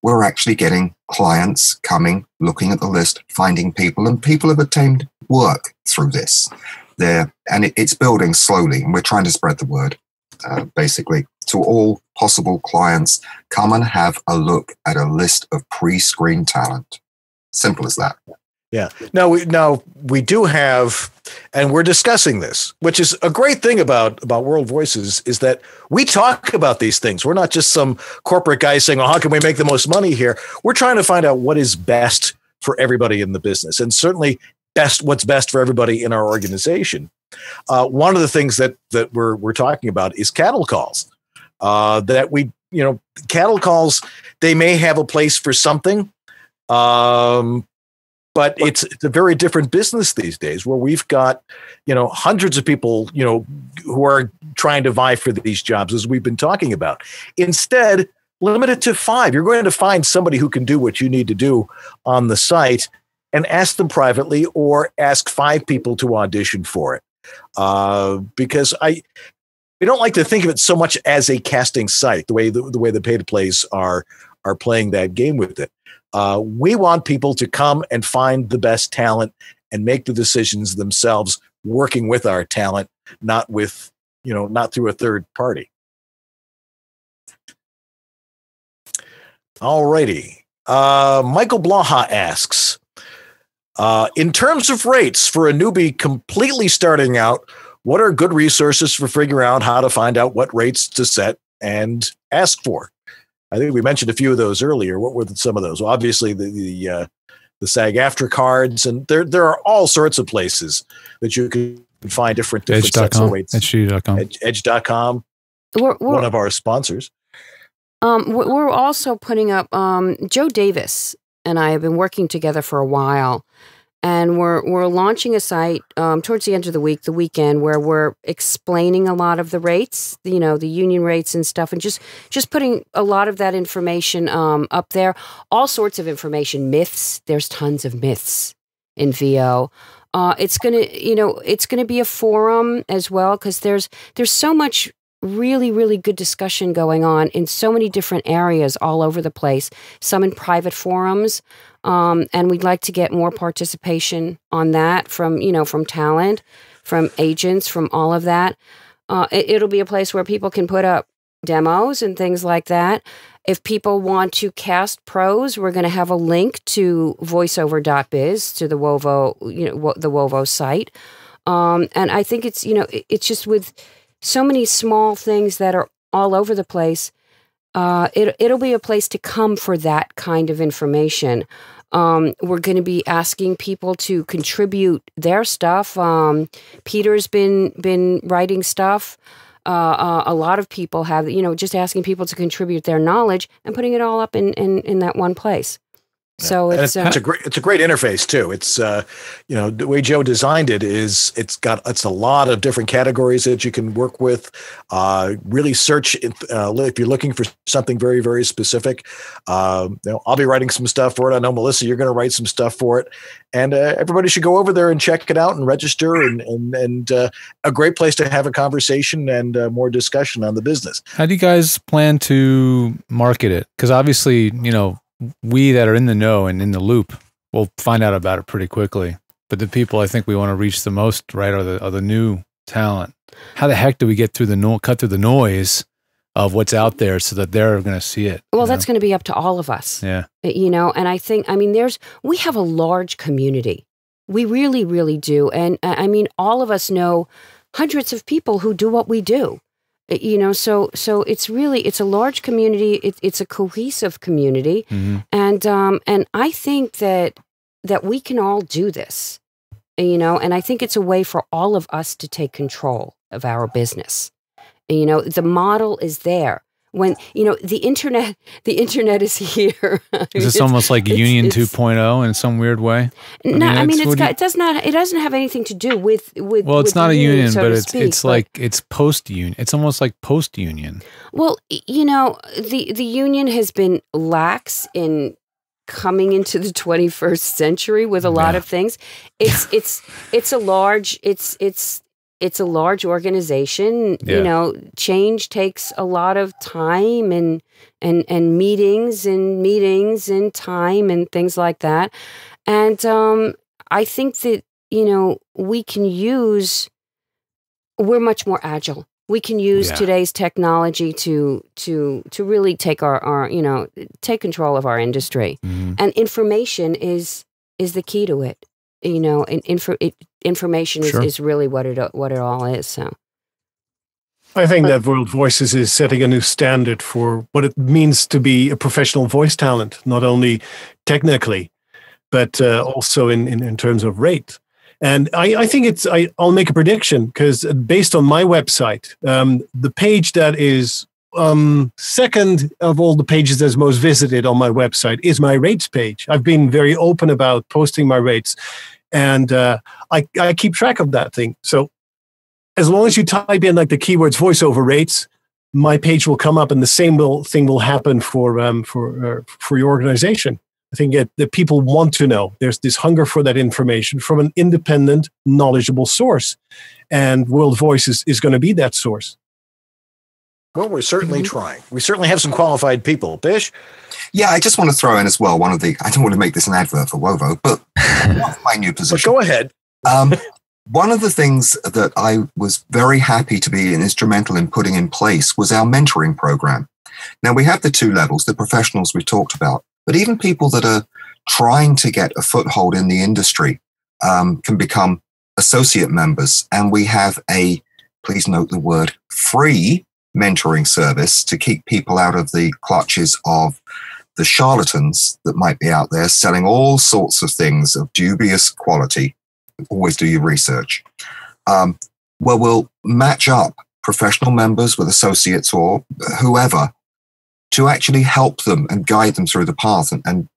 we're actually getting clients coming, looking at the list, finding people, and people have obtained work through this. And it's building slowly, and we're trying to spread the word, basically, to all possible clients. Come and have a look at a list of pre-screened talent. Simple as that. Yeah. Now we do have, and we're discussing this, which is a great thing about World Voices, is that we talk about these things. We're not just some corporate guy saying, "Oh, how can we make the most money here?" We're trying to find out what is best for everybody in the business, and certainly what's best for everybody in our organization. One of the things that we're talking about is cattle calls. Cattle calls, they may have a place for something. But it's a very different business these days, where we've got, hundreds of people, who are trying to vie for these jobs, as we've been talking about. Instead, limit it to 5. You're going to find somebody who can do what you need to do on the site, and ask them privately, or ask 5 people to audition for it. Because we don't like to think of it so much as a casting site, the way the pay-to-plays are playing that game with it. We want people to come and find the best talent and make the decisions themselves, working with our talent, not through a third party. All righty. Michael Blaha asks, in terms of rates for a newbie completely starting out, what are good resources for figuring out how to find out what rates to set and ask for? I think we mentioned a few of those earlier. What were some of those? Well, obviously, the SAG-AFTRA cards, and there are all sorts of places that you can find different sets of rates. Edge.com. One of our sponsors. We're also putting up, Joe Davis and I have been working together for a while, and we're launching a site towards the end of the weekend, where we're explaining a lot of the rates, the union rates and stuff, and just putting a lot of that information up there. All sorts of information, myths. There's tons of myths in VO. It's gonna be a forum as well, because there's so much really, really good discussion going on in so many different areas all over the place, some in private forums. And we'd like to get more participation on that from talent, from agents, from all of that. It'll be a place where people can put up demos and things like that. If people want to cast pros, we're going to have a link to voiceover.biz, to the WOVO, the WOVO site. And I think it's just with so many small things that are all over the place, it'll be a place to come for that kind of information. We're going to be asking people to contribute their stuff. Peter's been writing stuff. A lot of people have, just asking people to contribute their knowledge and putting it all up in that one place. So it's a great interface too. It's the way Joe designed it is it's a lot of different categories that you can work with. Really search if you're looking for something very, very specific. I'll be writing some stuff for it. I know, Melissa, you're going to write some stuff for it, and everybody should go over there and check it out and register. And a great place to have a conversation and more discussion on the business. How do you guys plan to market it? Because obviously, we that are in the know and in the loop will find out about it pretty quickly. But the people I think we want to reach the most, right, are the new talent. How the heck do we cut through the noise of what's out there so that they're going to see it? Well, that's going to be up to all of us. Yeah. And I think, we have a large community. We really, really do. And all of us know hundreds of people who do what we do. So it's a large community. It's a cohesive community, and I think that we can all do this, and I think it's a way for all of us to take control of our business. The model is there. when the internet is here. Is this almost like Union 2.0 in some weird way? No, I mean it doesn't have anything to do with well, it's not a union, so but it's it's post-union. It's almost like post-union. Well, the union has been lax in coming into the 21st century with a lot of things. It's a large organization. Change takes a lot of time and meetings and time and things like that. And I think that we're much more agile. We can use today's technology to really take our take control of our industry. Mm-hmm. And information is the key to it. Information is really what it all is. So I think that World Voices is setting a new standard for what it means to be a professional voice talent, not only technically, but also in terms of rate. And I think I'll make a prediction, because based on my website, the page that is second of all the pages that's most visited on my website is my rates page. I've been very open about posting my rates, and I keep track of that thing. So as long as you type in like the keywords voiceover rates, my page will come up, and the same thing will happen for your organization. I think that people want to know. There's this hunger for that information from an independent, knowledgeable source. And World Voices is going to be that source. Well, we're certainly trying. We certainly have some qualified people. Bish? Yeah, I just want to throw in as well, I don't want to make this an advert for Wovo, but my new position. But go ahead. One of the things that I was very happy to be instrumental in putting in place was our mentoring program. Now, we have the two levels, the professionals we talked about, but even people that are trying to get a foothold in the industry can become associate members. And we have please note the word, free mentoring service to keep people out of the clutches of the charlatans that might be out there selling all sorts of things of dubious quality. Always do your research. We'll match up professional members with associates or whoever to actually help them and guide them through the path. And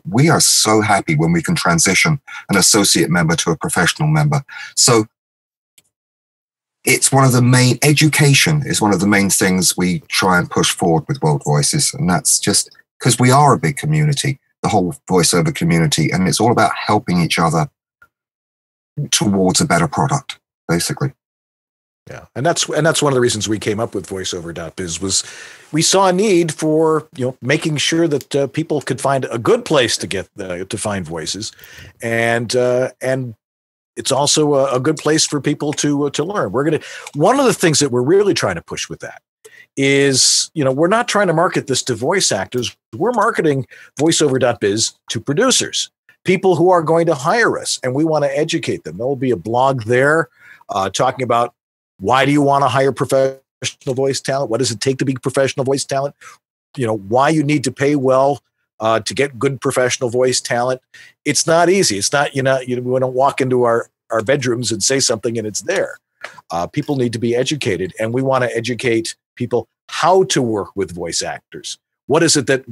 we are so happy when we can transition an associate member to a professional member. So it's education is one of the main things we try and push forward with World Voices. And that's just because we are a big community, the whole voiceover community, and it's all about helping each other towards a better product, basically. Yeah, and that's one of the reasons we came up with voiceover.biz was we saw a need for making sure that people could find a good place to get to find voices, and it's also a good place for people to learn. One of the things that we're really trying to push with that is we're not trying to market this to voice actors. We're marketing voiceover.biz to producers, people who are going to hire us, and we want to educate them. There will be a blog there talking about why do you want to hire professional voice talent? What does it take to be professional voice talent? Why you need to pay well to get good professional voice talent. It's not easy. It's not, we don't walk into our bedrooms and say something and it's there. People need to be educated, and we want to educate people how to work with voice actors. What is it that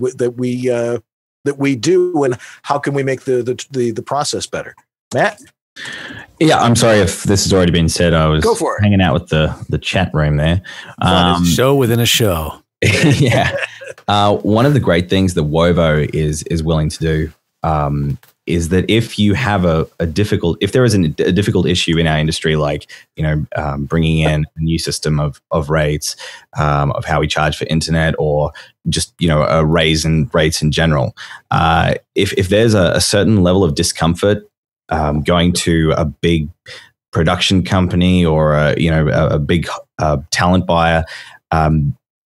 we do, and how can we make the process better? Matt? Yeah, I'm sorry if this has already been said. I was hanging out with the chat room there. Show within a show. Yeah. One of the great things that Wovo is willing to do is that if you have if there is a difficult issue in our industry, like bringing in a new system of rates, of how we charge for internet, or just a raise in rates in general, if there's a certain level of discomfort going to a big production company or a big talent buyer,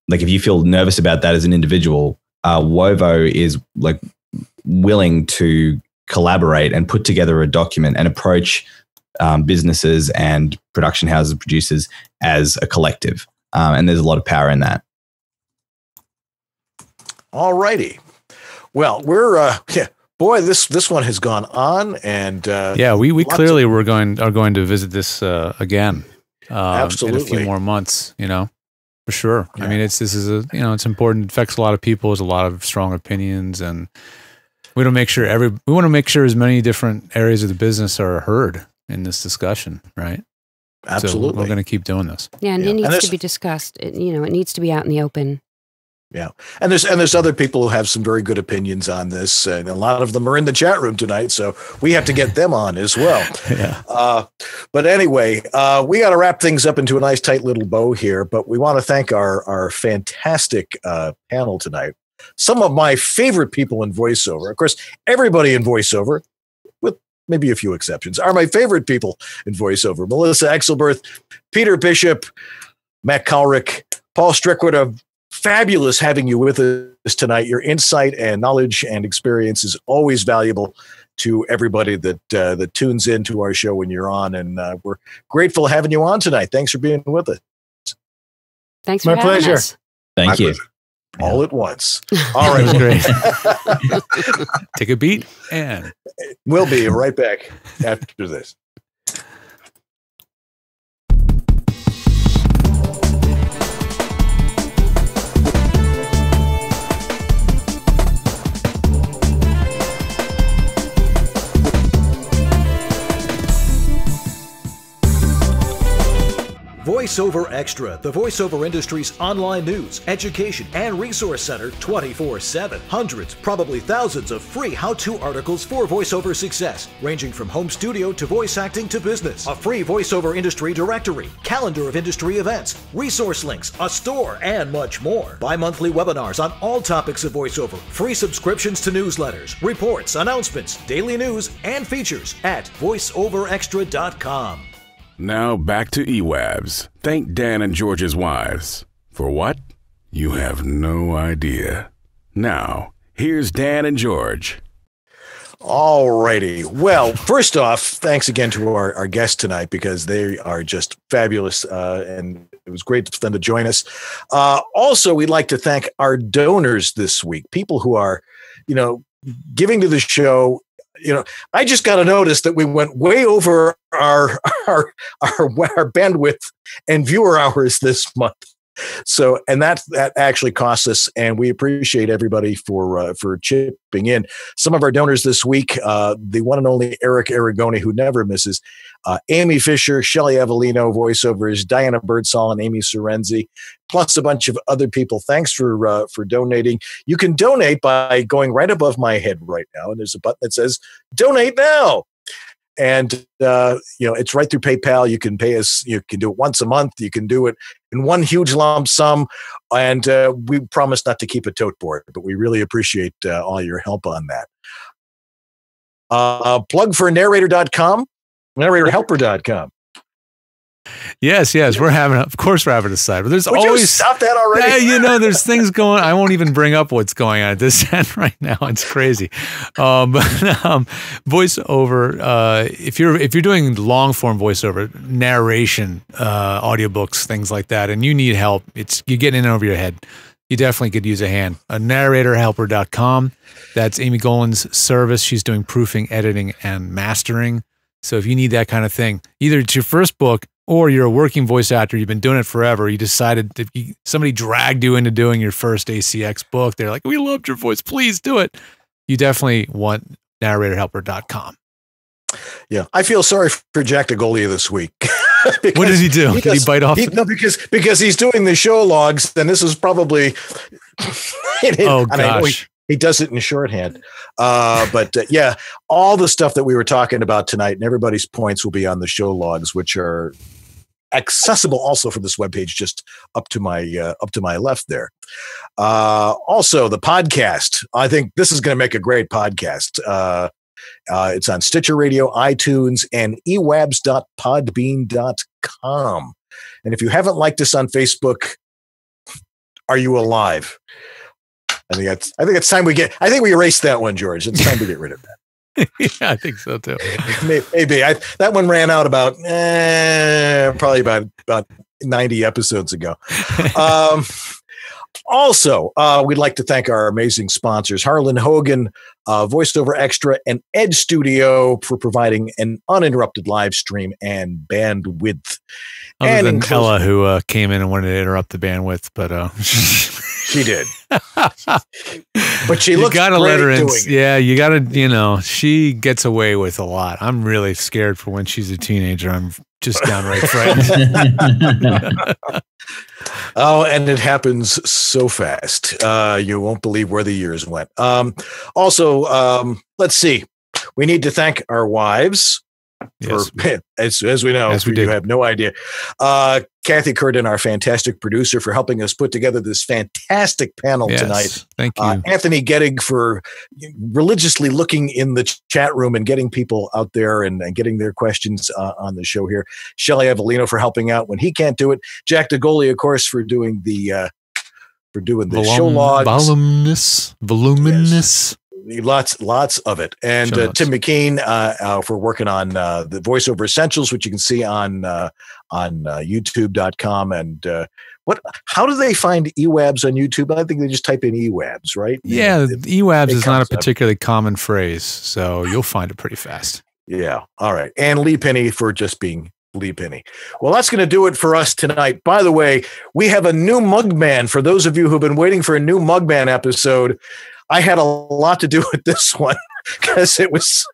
like if you feel nervous about that as an individual, Wovo is like willing to collaborate and put together a document and approach businesses and production houses and producers as a collective. And there's a lot of power in that. All righty. Well, we're boy, this one has gone on, and we clearly are going to visit this again. Absolutely. In a few more months. For sure. Yeah. I mean, it's important. It affects a lot of people. There's a lot of strong opinions, and we want to make sure as many different areas of the business are heard in this discussion, right? Absolutely. So we're going to keep doing this. Yeah, and it needs to be discussed. It needs to be out in the open. Yeah, and there's other people who have some very good opinions on this, and a lot of them are in the chat room tonight, so we have to get them on as well. Yeah. But anyway, we got to wrap things up into a nice tight little bow here. But we want to thank our fantastic panel tonight. Some of my favorite people in voiceover, of course, everybody in voiceover, with maybe a few exceptions, are my favorite people in voiceover. Melissa Exelberth, Peter Bishop, Matt Cowlrick, Paul Strikwerda. Fabulous having you with us tonight. Your insight and knowledge and experience is always valuable to everybody that tunes into our show when you're on, and we're grateful having you on tonight. Thanks for being with us. Thanks for having us. Thank you. Pleasure. All at once. All right. Great. Take a beat, and we'll be right back after this. VoiceOver Extra, the voiceover industry's online news, education, and resource center 24/7. Hundreds, probably thousands of free how-to articles for voiceover success, ranging from home studio to voice acting to business. A free voiceover industry directory, calendar of industry events, resource links, a store, and much more. Bi-monthly webinars on all topics of voiceover, free subscriptions to newsletters, reports, announcements, daily news, and features at voiceoverextra.com. Now back to EWABS. Thank Dan and George's wives. For what? You have no idea. Now, here's Dan and George. All righty. Well, first off, thanks again to our guests tonight, because they are just fabulous, and it was great for them to join us. Also, we'd like to thank our donors this week, people who are, giving to the show. I just got to notice that we went way over our bandwidth and viewer hours this month. So, and that actually costs us, and we appreciate everybody for chipping in. Some of our donors this week, the one and only Eric Aragoni, who never misses, Amy Fisher, Shelley Avellino, voiceovers, Diana Birdsall, and Amy Sorenzi, plus a bunch of other people. Thanks for donating. You can donate by going right above my head right now, and there's a button that says "Donate Now." And, it's right through PayPal. You can pay us. You can do it once a month. You can do it in one huge lump sum. And we promise not to keep a tote board, but we really appreciate all your help on that. Plug for narrator.com, narratorhelper.com. Yes. We're having a side, but there's Would always you stop that already. Yeah, there's things going. I won't even bring up what's going on at this end right now. It's crazy. Voiceover. If you're doing long form voiceover, narration, audiobooks, things like that, and you need help, you're getting in over your head. You definitely could use a hand. Narratorhelper.com. That's Amy Golan's service. She's doing proofing, editing, and mastering. So if you need that kind of thing, either it's your first book, or you're a working voice actor, you've been doing it forever, you decided somebody dragged you into doing your first ACX book, they're like, we loved your voice, please do it. You definitely want narratorhelper.com. Yeah, I feel sorry for Jack DeGolia this week. What did he do? Did he bite off? No, because he's doing the show logs, and this is probably... Oh, gosh. He does it in shorthand. But all the stuff that we were talking about tonight and everybody's points will be on the show logs, which are accessible also from this webpage just up to my left there. Also, the podcast. I think this is going to make a great podcast. It's on Stitcher Radio, iTunes, and ewabs.podbean.com. And if you haven't liked us on Facebook, are you alive? I think it's time we erase that one, George. It's time to get rid of that. Yeah, I think so too. Maybe that one ran out about probably about 90 episodes ago. Also, we'd like to thank our amazing sponsors, Harlan Hogan, VoiceOver Extra, and Ed Studio for providing an uninterrupted live stream and bandwidth. Other than Ella, who came in and wanted to interrupt the bandwidth, but she did. But she looks gotta great let her in. doing it. Yeah, you gotta. You know, she gets away with a lot. I'm really scared for when she's a teenager. I'm just downright frightened. Oh, and it happens so fast. You won't believe where the years went. Also, let's see. We need to thank our wives. Yes. As we know, As we you did. have no idea. Kathy Curtin, our fantastic producer, for helping us put together this fantastic panel Yes, tonight. thank you. Anthony Gettig for religiously looking in the chat room and getting people out there and getting their questions on the show here. Shelly Avellino for helping out when he can't do it. Jack DeGoli, of course, for doing the show logs. Voluminous. Lots of it. And Tim McKean for working on the VoiceOver Essentials, which you can see on YouTube.com. And how do they find EWABS on YouTube? I think they just type in EWABS, right? Yeah, EWABS is not a comes up. particularly common phrase, so you'll find it pretty fast. Yeah. All right. And Lee Penny for just being Lee Penny. Well, that's going to do it for us tonight. By the way, we have a new Mugman. For those of you who've been waiting for a new Mugman episode, I had a lot to do with this one because it was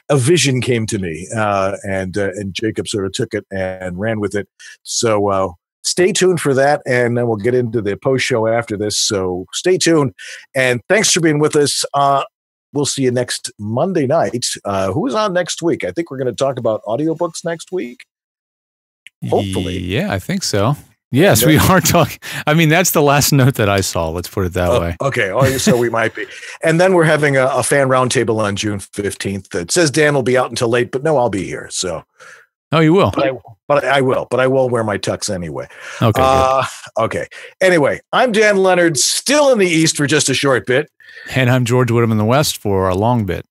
a vision came to me, and Jacob sort of took it and ran with it. So stay tuned for that, and then we'll get into the post show after this. So stay tuned, and thanks for being with us. We'll see you next Monday night. Who is on next week? I think we're going to talk about audiobooks next week. Hopefully, yeah, I think so. Yes, we are talking. I mean, that's the last note that I saw. Let's put it that way. Okay. So we might be. And then we're having a fan roundtable on June 15th. It says Dan will be out until late, but no, I'll be here. So. Oh, you will? But I will. But I will wear my tux anyway. Okay. Okay. Anyway, I'm Dan Lenard, still in the East for just a short bit. And I'm George Woodham in the West for a long bit.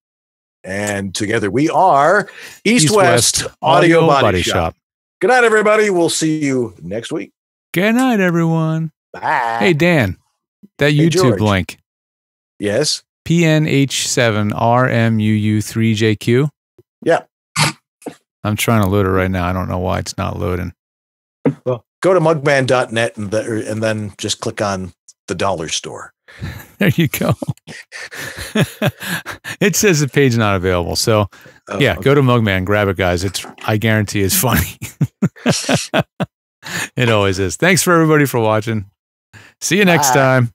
And together we are East-West Audio Body Shop. Good night, everybody. We'll see you next week. Good night, everyone. Bye. Hey, Dan, that Hey, YouTube George. link. Yes. PNH7RMUU3JQ. Yeah. I'm trying to load it right now. I don't know why it's not loading. Well, go to mugman.net and then just click on the dollar store. There you go. It says the page not available. So, yeah, go to Mugman, grab it, guys. I guarantee it's funny. It always is. Thanks for everybody for watching. See you next time.